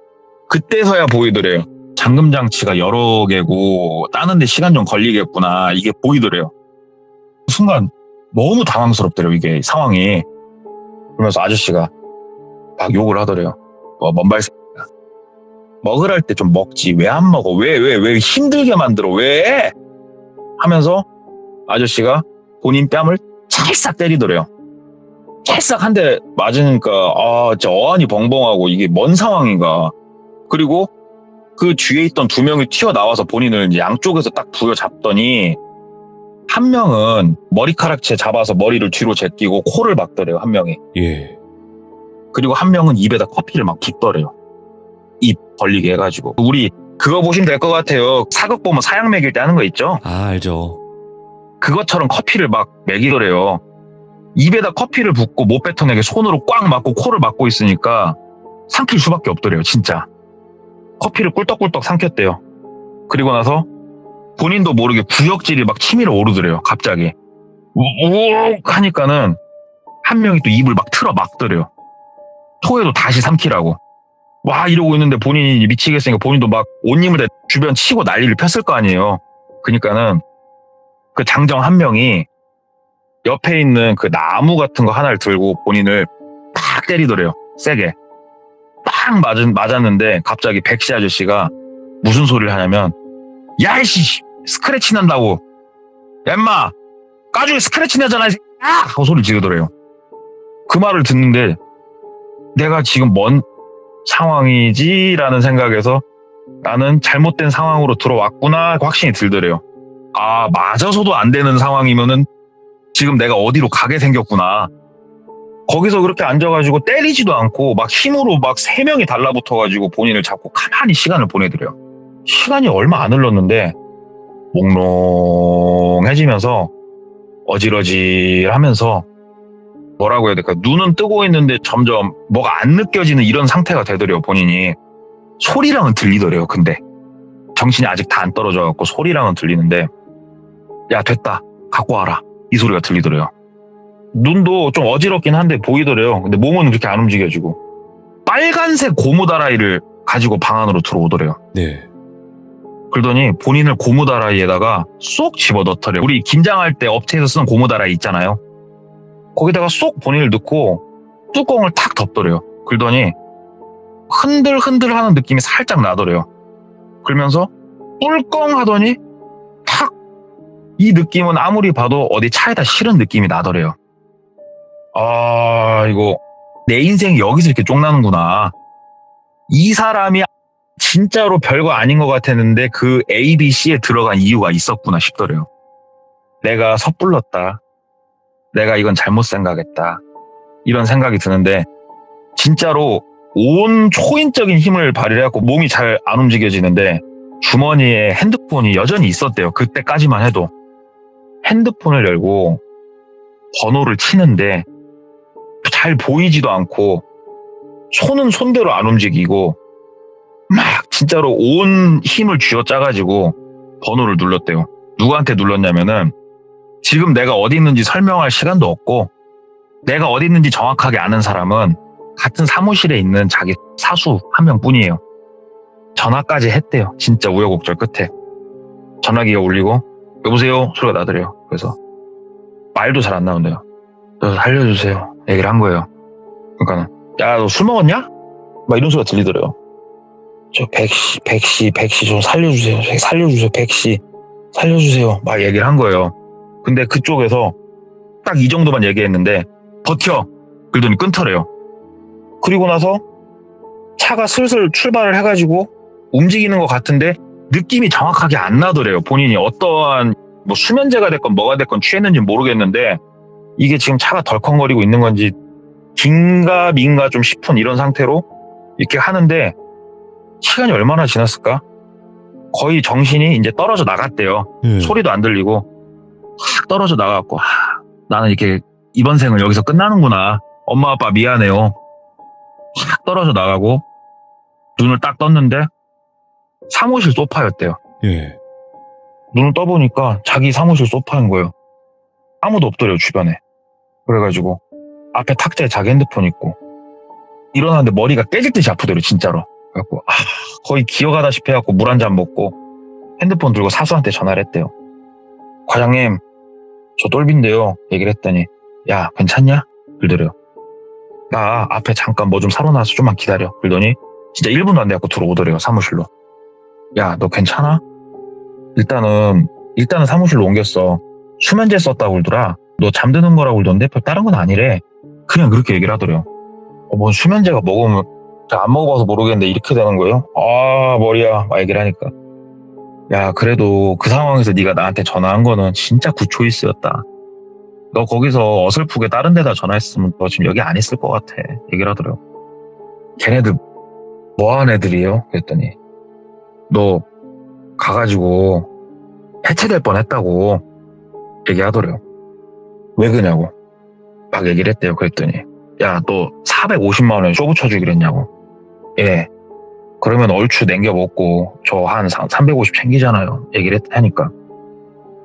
그때서야 보이더래요. 잠금 장치가 여러 개고 따는데 시간 좀 걸리겠구나. 이게 보이더래요. 순간 너무 당황스럽더래요. 이게 상황이. 그러면서 아저씨가 막 욕을 하더래요. 먼발 새끼야. 먹으랄 때 좀 먹지. 왜 안 먹어? 왜 힘들게 만들어? 왜? 하면서 아저씨가 본인 뺨을 찰싹 때리더래요. 찰싹 한 대 맞으니까 진짜 어안이 벙벙하고 이게 뭔 상황인가. 그리고 그 뒤에 있던 2명이 튀어나와서 본인을 이제 양쪽에서 딱 부여잡더니 한 명은 머리카락채 잡아서 머리를 뒤로 제끼고 코를 막더래요. 한 명이. 예. 그리고 한 명은 입에다 커피를 막 붓더래요. 입 벌리게 해가지고. 우리 그거 보시면 될 것 같아요. 사극 보면 사약 먹일 때 하는 거 있죠? 알죠. 그것처럼 커피를 막 먹이더래요. 입에다 커피를 붓고 못 뱉어내게 손으로 꽉 막고 코를 막고 있으니까 삼킬 수밖에 없더래요. 진짜. 커피를 꿀떡꿀떡 삼켰대요. 그리고 나서 본인도 모르게 구역질이 막 치밀어 오르더래요. 갑자기. 우욱 하니까는 한 명이 또 입을 막 틀어 막더래요. 토해도 다시 삼키라고. 와 이러고 있는데 본인이 미치겠으니까 본인도 막 옷 입을 주변 치고 난리를 폈을 거 아니에요. 그러니까는 그 장정 한 명이 옆에 있는 그 나무 같은 거 하나를 들고 본인을 딱 때리더래요. 세게. 딱 맞았는데 갑자기 백씨 아저씨가 무슨 소리를 하냐면 야 이씨 스크래치 난다고. 야 인마 까죽에 스크래치 나잖아. 하고 소리 지르더래요. 그 말을 듣는데 내가 지금 뭔 상황이지라는 생각에서 나는 잘못된 상황으로 들어왔구나 확신이 들더래요. 맞아서도 안 되는 상황이면은 지금 내가 어디로 가게 생겼구나. 거기서 그렇게 앉아가지고 때리지도 않고 막 힘으로 막 3명이 달라붙어가지고 본인을 잡고 가만히 시간을 보내드려요. 시간이 얼마 안 흘렀는데 몽롱해지면서 어질어질하면서 뭐라고 해야 될까? 눈은 뜨고 있는데 점점 뭐가 안 느껴지는 이런 상태가 되더래요, 본인이. 소리랑은 들리더래요, 근데. 정신이 아직 다 안 떨어져갖고 소리랑은 들리는데, 야, 됐다. 갖고 와라. 이 소리가 들리더래요. 눈도 좀 어지럽긴 한데 보이더래요. 근데 몸은 그렇게 안 움직여지고. 빨간색 고무다라이를 가지고 방 안으로 들어오더래요. 네. 그러더니 본인을 고무다라이에다가 쏙 집어넣더래요. 우리 김장할 때 업체에서 쓰는 고무다라이 있잖아요. 거기다가 쏙 본인을 넣고 뚜껑을 탁 덮더래요. 그러더니 흔들흔들 하는 느낌이 살짝 나더래요. 그러면서 꿀꺽 하더니 탁! 이 느낌은 아무리 봐도 어디 차에다 실은 느낌이 나더래요. 아, 이거 내 인생이 여기서 이렇게 쪽나는구나. 이 사람이 진짜로 별거 아닌 것 같았는데 그 ABC에 들어간 이유가 있었구나 싶더래요. 내가 섣불렀다. 내가 이건 잘못 생각했다. 이런 생각이 드는데 진짜로 온 초인적인 힘을 발휘해갖고 몸이 잘 안 움직여지는데 주머니에 핸드폰이 여전히 있었대요. 그때까지만 해도. 핸드폰을 열고 번호를 치는데 잘 보이지도 않고 손은 손대로 안 움직이고 막 진짜로 온 힘을 쥐어짜가지고 번호를 눌렀대요. 누구한테 눌렀냐면은 지금 내가 어디 있는지 설명할 시간도 없고 내가 어디 있는지 정확하게 아는 사람은 같은 사무실에 있는 자기 사수 한 명뿐이에요. 전화까지 했대요. 진짜 우여곡절 끝에. 전화기가 울리고 여보세요? 소리가 나더래요. 그래서 말도 잘 안 나온대요. 저 살려주세요. 얘기를 한 거예요. 그러니까는 야, 너 술 먹었냐? 막 이런 소리가 들리더래요. 저 백씨 좀 살려주세요. 백씨 살려주세요. 막 얘기를 한 거예요. 근데 그쪽에서 딱 이 정도만 얘기했는데 버텨. 그러더니 끊더래요. 그리고 나서 차가 슬슬 출발을 해가지고 움직이는 것 같은데 느낌이 정확하게 안 나더래요. 본인이 어떠한 뭐 수면제가 됐건 뭐가 됐건 취했는지 모르겠는데 이게 지금 차가 덜컹거리고 있는 건지 긴가 민가 좀 싶은 이런 상태로 이렇게 하는데 시간이 얼마나 지났을까? 거의 정신이 이제 떨어져 나갔대요. 소리도 안 들리고 확 떨어져 나갔고 나는 이렇게 이번 생을 여기서 끝나는구나. 엄마 아빠 미안해요. 확 떨어져 나가고 눈을 딱 떴는데 사무실 소파였대요. 예. 눈을 떠보니까 자기 사무실 소파인 거예요. 아무도 없더래요, 주변에. 그래가지고 앞에 탁자에 자기 핸드폰 있고 일어났는데 머리가 깨질 듯이 아프더래요, 진짜로. 그래갖고 거의 기어가다시피 해갖고 물 한 잔 먹고 핸드폰 들고 사수한테 전화를 했대요. 과장님, 저 똘비인데요. 얘기를 했더니 야, 괜찮냐? 그러더래요. 나 앞에 잠깐 뭐 좀 사러 나와서 좀만 기다려. 그러더니 진짜 1분도 안 돼갖고 들어오더래요, 사무실로. 야, 너 괜찮아? 일단은 사무실로 옮겼어. 수면제 썼다고 그러더라. 너 잠드는 거라고 그러던데 별 다른 건 아니래. 그냥 그렇게 얘기를 하더래요. 뭔 수면제가 먹으면 제가 안 먹어봐서 모르겠는데 이렇게 되는 거예요? 아, 머리야. 막 얘기를 하니까. 야, 그래도 그 상황에서 네가 나한테 전화한 거는 진짜 굿초이스였다. 너 거기서 어설프게 다른 데다 전화했으면 너 지금 여기 안 있을 것 같아. 얘기를 하더래요. 걔네들 뭐하는 애들이에요? 그랬더니 너 가가지고 해체될 뻔했다고 얘기하더래요. 왜 그러냐고 막 얘기를 했대요. 그랬더니 야, 너 450만 원 쇼부 쳐주기로 했냐고. 예. 그러면 얼추 냉겨 먹고 저 한 350 챙기잖아요. 얘기를 하니까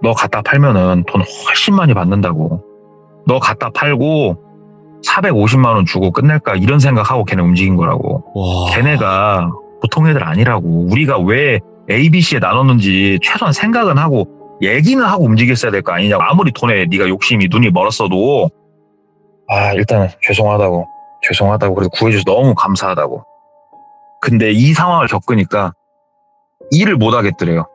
너 갖다 팔면은 돈 훨씬 많이 받는다고. 너 갖다 팔고 450만 원 주고 끝낼까 이런 생각하고 걔네 움직인 거라고. 와. 걔네가 보통 애들 아니라고. 우리가 왜 ABC에 나눴는지 최소한 생각은 하고 얘기는 하고 움직였어야 될 거 아니냐고. 아무리 돈에 네가 욕심이 눈이 멀었어도 일단은 죄송하다고 그래도 구해줘서 너무 감사하다고. 근데 이 상황을 겪으니까 일을 못 하겠더래요.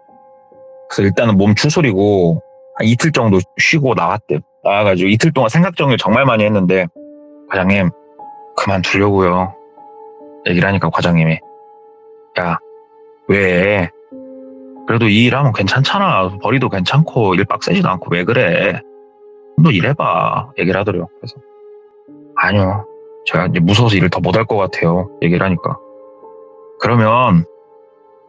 그래서 일단은 몸 추스리고 한 이틀 정도 쉬고 나왔대요. 나와가지고 이틀 동안 생각 정리를 정말 많이 했는데 과장님 그만두려고요. 얘기를 하니까 과장님이 야, 왜? 그래도 이 일하면 괜찮잖아. 벌이도 괜찮고 일 빡세지도 않고 왜 그래? 너 일해봐. 얘기를 하더래요. 그래서 아니요. 제가 이제 무서워서 일을 더 못할 것 같아요. 얘기를 하니까. 그러면,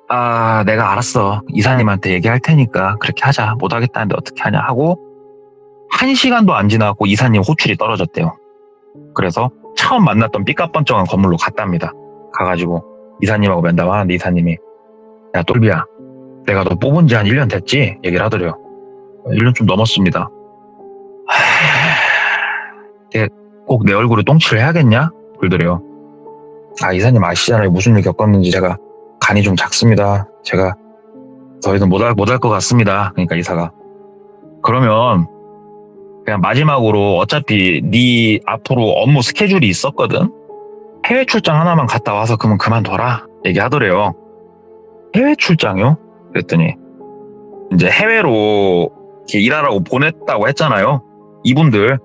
내가 알았어. 이사님한테 얘기할 테니까 그렇게 하자. 못하겠다는데 어떻게 하냐 하고, 1시간도 안 지나고 이사님 호출이 떨어졌대요. 그래서 처음 만났던 삐까뻔쩍한 건물로 갔답니다. 가가지고 이사님하고 면담하는데 이사님이, 야, 똘비야, 내가 너 뽑은 지 한 1년 됐지? 얘기를 하더래요. 1년 좀 넘었습니다. 꼭 내 얼굴에 똥칠을 해야겠냐? 그러더래요. 이사님 아시잖아요. 무슨 일 겪었는지. 제가 간이 좀 작습니다. 제가 더 이상 못할 것 같습니다. 그러니까 이사가. 그러면 그냥 마지막으로 어차피 네 앞으로 업무 스케줄이 있었거든? 해외 출장 하나만 갔다 와서 그러면 그만둬라. 얘기하더래요. 해외 출장이요? 그랬더니 이제 해외로 이렇게 일하라고 보냈다고 했잖아요. 이분들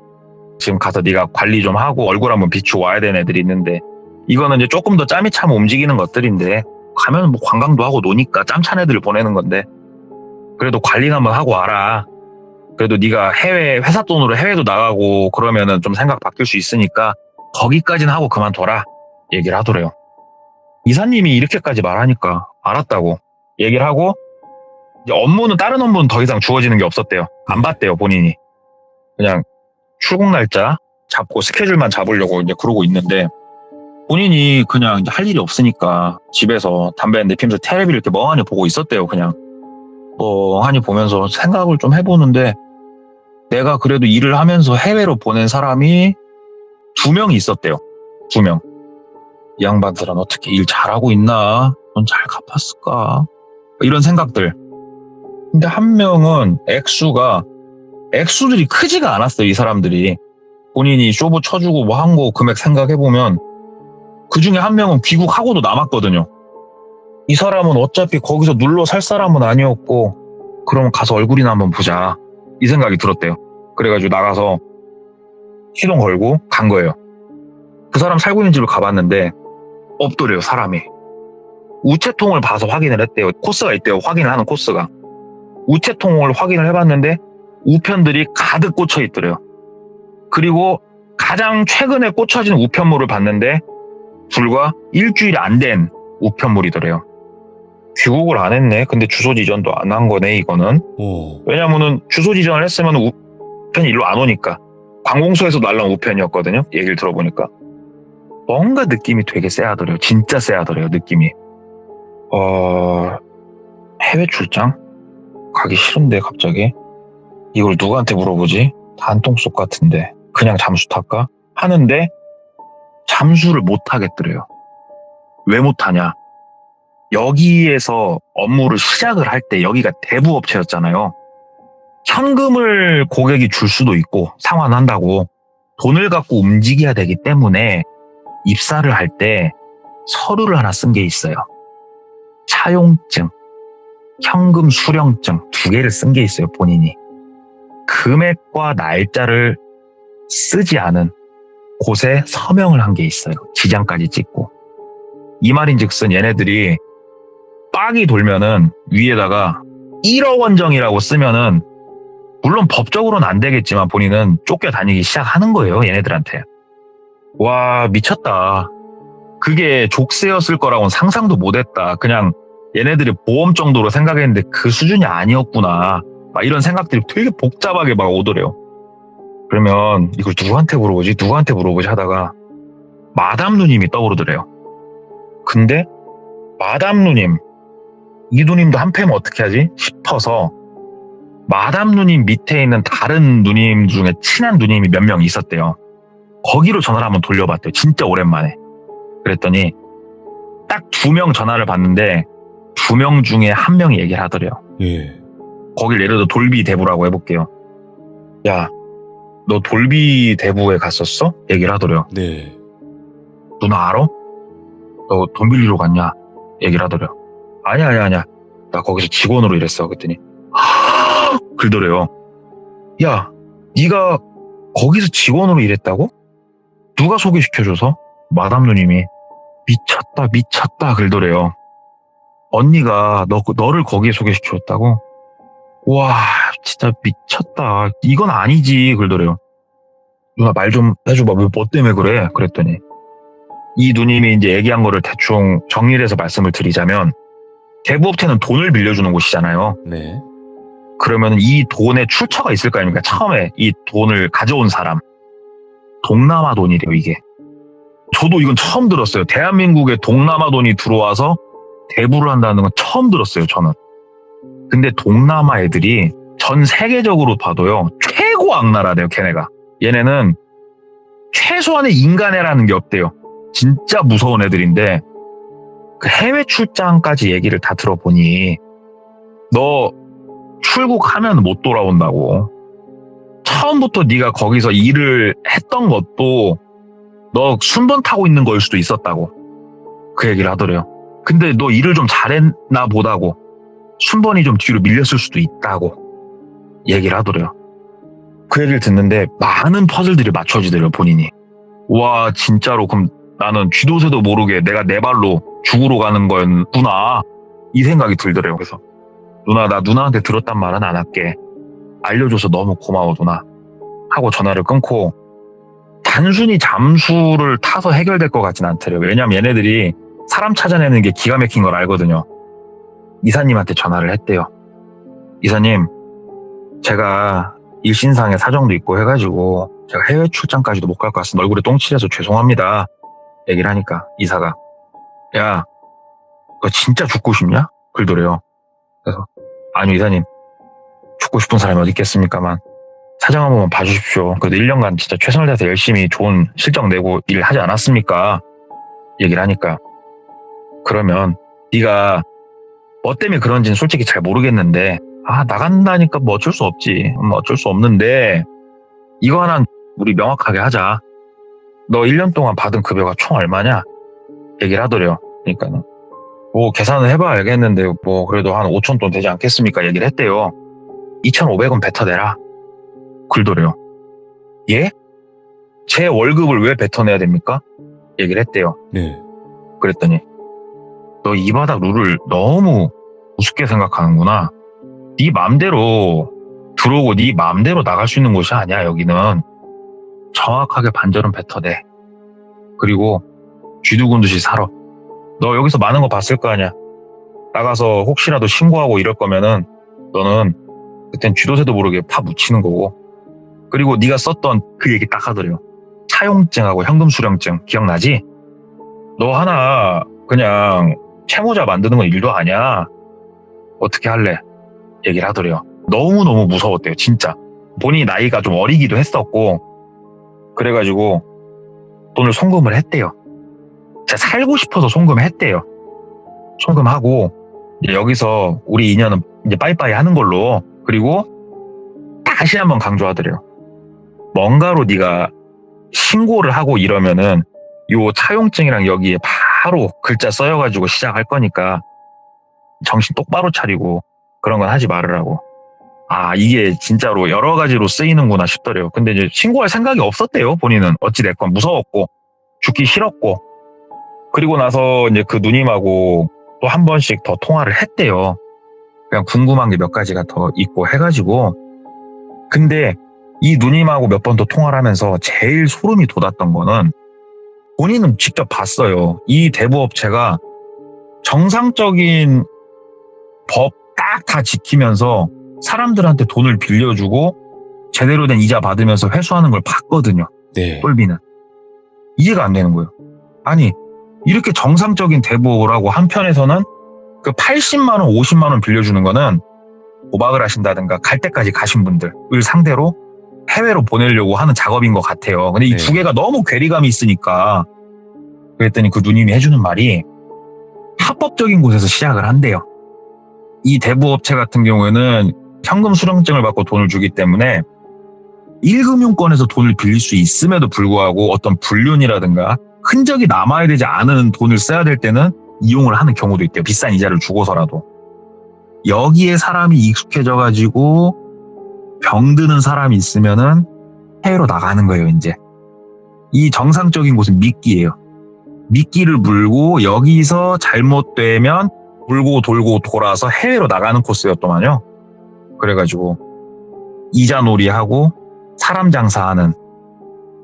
지금 가서 네가 관리 좀 하고 얼굴 한번 비추고 와야 되는 애들이 있는데, 이거는 이제 조금 더 짬이 차면 움직이는 것들인데, 가면 뭐 관광도 하고 노니까 짬 찬 애들을 보내는 건데, 그래도 관리 한번 하고 와라. 그래도 네가 해외 회사 돈으로 해외도 나가고 그러면은 좀 생각 바뀔 수 있으니까 거기까지는 하고 그만둬라. 얘기를 하더래요. 이사님이 이렇게까지 말하니까 알았다고 얘기를 하고, 이제 다른 업무는 더 이상 주어지는 게 없었대요. 안 봤대요, 본인이. 그냥 출국 날짜 잡고 스케줄만 잡으려고 이제 그러고 있는데, 본인이 그냥 이제 할 일이 없으니까 집에서 담배 한 대 피면서 텔레비를 이렇게 멍하니 보고 있었대요. 그냥 멍하니 보면서 생각을 좀 해보는데, 내가 그래도 일을 하면서 해외로 보낸 사람이 2명이 있었대요. 2명. 이 양반들은 어떻게 일 잘하고 있나? 넌 잘 갚았을까? 이런 생각들. 근데 한 명은 액수들이 크지가 않았어요. 이 사람들이. 본인이 쇼부 쳐주고 뭐 한 거 금액 생각해보면 그 중에 한 명은 귀국하고도 남았거든요. 이 사람은 어차피 거기서 눌러 살 사람은 아니었고, 그럼 가서 얼굴이나 한번 보자. 이 생각이 들었대요. 그래가지고 나가서 시동 걸고 간 거예요. 그 사람 살고 있는 집을 가봤는데 없더래요, 사람이. 우체통을 봐서 확인을 했대요. 코스가 있대요, 확인을 하는 코스가. 우체통을 확인을 해봤는데 우편들이 가득 꽂혀 있더래요. 그리고 가장 최근에 꽂혀진 우편물을 봤는데 불과 일주일이 안 된 우편물이더래요. 귀국을 안 했네. 근데 주소 지전도 안 한 거네, 이거는. 왜냐면은 주소 지전을 했으면 우편이 일로 안 오니까. 관공서에서 날라온 우편이었거든요. 얘기를 들어보니까. 뭔가 느낌이 되게 쎄하더래요. 진짜 쎄하더래요, 느낌이. 해외 출장? 가기 싫은데, 갑자기. 이걸 누구한테 물어보지? 단통속 같은데. 그냥 잠수 탈까? 하는데, 잠수를 못 하겠더래요. 왜 못하냐? 여기에서 업무를 시작을 할 때 여기가 대부업체였잖아요. 현금을 고객이 줄 수도 있고 상환한다고 돈을 갖고 움직여야 되기 때문에 입사를 할 때 서류를 하나 쓴 게 있어요. 차용증, 현금 수령증 2개를 쓴 게 있어요, 본인이. 금액과 날짜를 쓰지 않은 곳에 서명을 한 게 있어요. 지장까지 찍고. 이 말인즉슨 얘네들이 빡이 돌면은 위에다가 1억 원정이라고 쓰면은 물론 법적으로는 안 되겠지만 본인은 쫓겨다니기 시작하는 거예요, 얘네들한테. 와, 미쳤다. 그게 족쇄였을 거라고는 상상도 못했다. 그냥 얘네들이 보험 정도로 생각했는데 그 수준이 아니었구나. 막 이런 생각들이 되게 복잡하게 막 오더래요. 그러면 이걸 누구한테 물어보지 하다가 마담 누님이 떠오르더래요. 근데 마담 누님, 이 누님도 한패면 어떻게 하지 싶어서 마담 누님 밑에 있는 다른 누님 중에 친한 누님이 몇 명 있었대요. 거기로 전화를 한번 돌려봤대요. 진짜 오랜만에. 그랬더니 딱 2명 전화를 받는데 2명 중에 1명이 얘기를 하더래요. 예. 거길 예를 들어 돌비 대부라고 해볼게요. 야, 너 돌비 대부에 갔었어? 얘기를 하더래요. 네. 누나 알아? 너 돈 빌리러 갔냐? 얘기를 하더래요. 아니야. 나 거기서 직원으로 일했어. 그랬더니 그러더래요. 야, 네가 거기서 직원으로 일했다고? 누가 소개시켜줘서? 마담 누님이. 미쳤다 그러더래요. 언니가 너를 거기에 소개시켜줬다고? 와, 진짜 미쳤다. 이건 아니지 그러더래요. 누나 말 좀 해줘봐. 뭐 때문에 그래? 그랬더니 이 누님이 이제 얘기한 거를 대충 정리를 해서 말씀을 드리자면 대부업체는 돈을 빌려주는 곳이잖아요. 네. 그러면 이 돈에 출처가 있을 거 아닙니까? 처음에 이 돈을 가져온 사람. 동남아 돈이래요, 이게. 저도 이건 처음 들었어요. 대한민국에 동남아 돈이 들어와서 대부를 한다는 건 처음 들었어요, 저는. 근데 동남아 애들이 전 세계적으로 봐도요, 최고 악랄하대요, 걔네가. 얘네는 최소한의 인간애라는 게 없대요. 진짜 무서운 애들인데, 그 해외 출장까지 얘기를 다 들어보니, 너 출국하면 못 돌아온다고. 처음부터 네가 거기서 일을 했던 것도 너 순번 타고 있는 거일 수도 있었다고. 그 얘기를 하더래요. 근데 너 일을 좀 잘했나 보다고. 순번이 좀 뒤로 밀렸을 수도 있다고 얘기를 하더래요. 그 얘기를 듣는데 많은 퍼즐들이 맞춰지더래요, 본인이. 와, 진짜로 그럼 나는 쥐도 새도 모르게 내가 내 발로 죽으러 가는 거였구나. 이 생각이 들더래요. 그래서 누나, 나 누나한테 들었단 말은 안 할게. 알려줘서 너무 고마워, 누나. 하고 전화를 끊고 단순히 잠수를 타서 해결될 것 같진 않더래요. 왜냐면 얘네들이 사람 찾아내는 게 기가 막힌 걸 알거든요. 이사님한테 전화를 했대요. 이사님, 제가 일신상의 사정도 있고 해가지고 제가 해외 출장까지도 못 갈 것 같습니다. 얼굴에 똥칠해서 죄송합니다. 얘기를 하니까 이사가, 야, 너 진짜 죽고 싶냐? 그러더래요. 그래서 아니요, 이사님, 죽고 싶은 사람이 어디 있겠습니까만 사정 한 번만 봐주십시오. 그래도 1년간 진짜 최선을 다해서 열심히 좋은 실적 내고 일하지 않았습니까? 얘기를 하니까, 그러면 네가 뭐 때문에 그런지는 솔직히 잘 모르겠는데, 나간다니까 뭐 어쩔 수 없지. 뭐 어쩔 수 없는데 이거 하나 우리 명확하게 하자. 너 1년 동안 받은 급여가 총 얼마냐? 얘기를 하더래요. 그러니까는 뭐 계산을 해봐야 알겠는데 뭐 그래도 한 5천 돈 되지 않겠습니까? 얘기를 했대요. 2,500원 뱉어내라. 그러더래요. 예? 제 월급을 왜 뱉어내야 됩니까? 얘기를 했대요. 네. 그랬더니 너 이 바닥 룰을 너무 우습게 생각하는구나. 네 맘대로 들어오고 네 맘대로 나갈 수 있는 곳이 아니야. 여기는 정확하게 반절은 뱉어내. 그리고 쥐두근 듯이 살아. 너 여기서 많은 거 봤을 거 아니야. 나가서 혹시라도 신고하고 이럴 거면은 너는 그땐 쥐도새도 모르게 파 묻히는 거고. 그리고 네가 썼던 그 얘기 딱 하더래요. 차용증하고 현금 수령증 기억나지? 너 하나 그냥 채무자 만드는 건 일도 아니야. 어떻게 할래? 얘기를 하더래요. 너무너무 무서웠대요, 진짜. 본인이 나이가 좀 어리기도 했었고, 그래가지고 돈을 송금을 했대요. 제가 살고 싶어서 송금했대요. 송금하고 이제 여기서 우리 인연은 이제 빠이빠이 하는 걸로. 그리고 다시 한번 강조하더래요. 뭔가로 네가 신고를 하고 이러면은 요 차용증이랑 여기에 바로 글자 써여가지고 시작할 거니까 정신 똑바로 차리고 그런 건 하지 말으라고. 이게 진짜로 여러 가지로 쓰이는구나 싶더래요. 근데 이제 신고할 생각이 없었대요, 본인은. 어찌됐건 무서웠고, 죽기 싫었고. 그리고 나서 이제 그 누님하고 또 한 번씩 더 통화를 했대요. 그냥 궁금한 게 몇 가지가 더 있고 해가지고. 근데 이 누님하고 몇 번 더 통화를 하면서 제일 소름이 돋았던 거는 본인은 직접 봤어요. 이 대부업체가 정상적인 법 딱 다 지키면서 사람들한테 돈을 빌려주고 제대로 된 이자 받으면서 회수하는 걸 봤거든요. 네. 똘비는. 이해가 안 되는 거예요. 아니, 이렇게 정상적인 대부업을 하고 한편에서는 그 80만 원, 50만 원 빌려주는 거는 도박을 하신다든가 갈 때까지 가신 분들을 상대로 해외로 보내려고 하는 작업인 것 같아요. 근데 이 두 개가 너무 괴리감이 있으니까. 그랬더니 그 누님이 해주는 말이 합법적인 곳에서 시작을 한대요. 이 대부업체 같은 경우에는 현금 수령증을 받고 돈을 주기 때문에 1금융권에서 돈을 빌릴 수 있음에도 불구하고 어떤 불륜이라든가 흔적이 남아야 되지 않은 돈을 써야 될 때는 이용을 하는 경우도 있대요. 비싼 이자를 주고서라도. 여기에 사람이 익숙해져가지고 병드는 사람이 있으면은 해외로 나가는 거예요, 이제. 이 정상적인 곳은 미끼예요. 미끼를 물고 여기서 잘못되면 물고 돌고 돌아서 해외로 나가는 코스였더만요. 그래가지고 이자놀이하고 사람 장사하는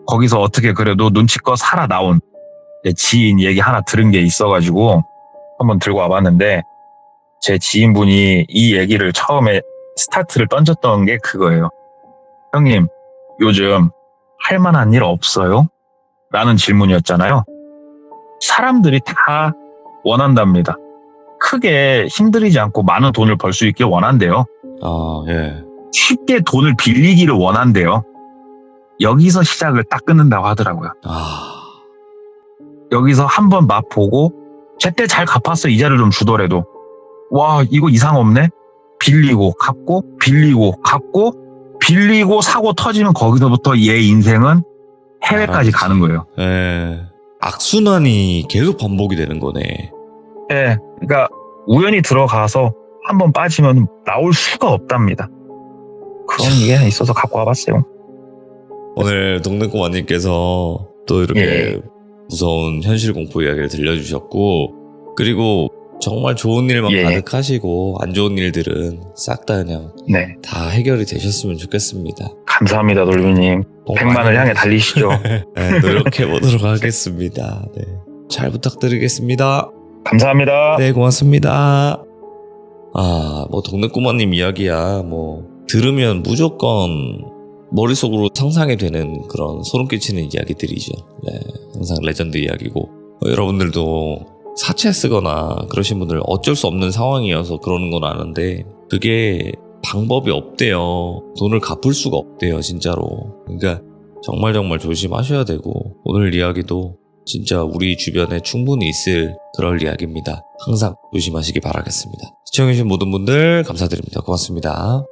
거기서 어떻게 그래도 눈치껏 살아나온 제 지인 얘기 하나 들은 게 있어가지고 한번 들고 와봤는데, 제 지인분이 이 얘기를 처음에 스타트를 던졌던 게 그거예요. 형님, 요즘 할 만한 일 없어요? 라는 질문이었잖아요. 사람들이 다 원한답니다. 크게 힘들이지 않고 많은 돈을 벌 수 있길 원한대요. 아, 예. 쉽게 돈을 빌리기를 원한대요. 여기서 시작을 딱 끊는다고 하더라고요. 아, 여기서 한번 맛보고 제때 잘 갚았어, 이자를 좀 주더라도, 와, 이거 이상 없네? 빌리고 갚고 빌리고 갚고 빌리고 사고 터지면 거기서부터 얘 인생은 해외까지 가는 거예요. 예. 악순환이 계속 반복이 되는 거네. 예, 그러니까 우연히 들어가서 한번 빠지면 나올 수가 없답니다. 그런 게 있어서 갖고 와봤어요. 오늘 동네꼬마님께서 또 이렇게 예. 무서운 현실 공포 이야기를 들려주셨고, 그리고 정말 좋은 일만 예. 가득하시고 안 좋은 일들은 싹 다 그냥 네, 다 해결이 되셨으면 좋겠습니다. 감사합니다, 돌비님. 100만을 향해 달리시죠. 네, 노력해보도록 하겠습니다. 네. 잘 부탁드리겠습니다. 감사합니다. 네, 고맙습니다. 아, 뭐 동네꼬마님 이야기야 뭐 들으면 무조건 머릿속으로 상상이 되는 그런 소름 끼치는 이야기들이죠. 네, 항상 레전드 이야기고, 여러분들도 사채 쓰거나 그러신 분들 어쩔 수 없는 상황이어서 그러는 건 아는데, 그게 방법이 없대요. 돈을 갚을 수가 없대요, 진짜로. 그러니까 정말 조심하셔야 되고, 오늘 이야기도 진짜 우리 주변에 충분히 있을 그럴 이야기입니다. 항상 조심하시기 바라겠습니다. 시청해주신 모든 분들 감사드립니다. 고맙습니다.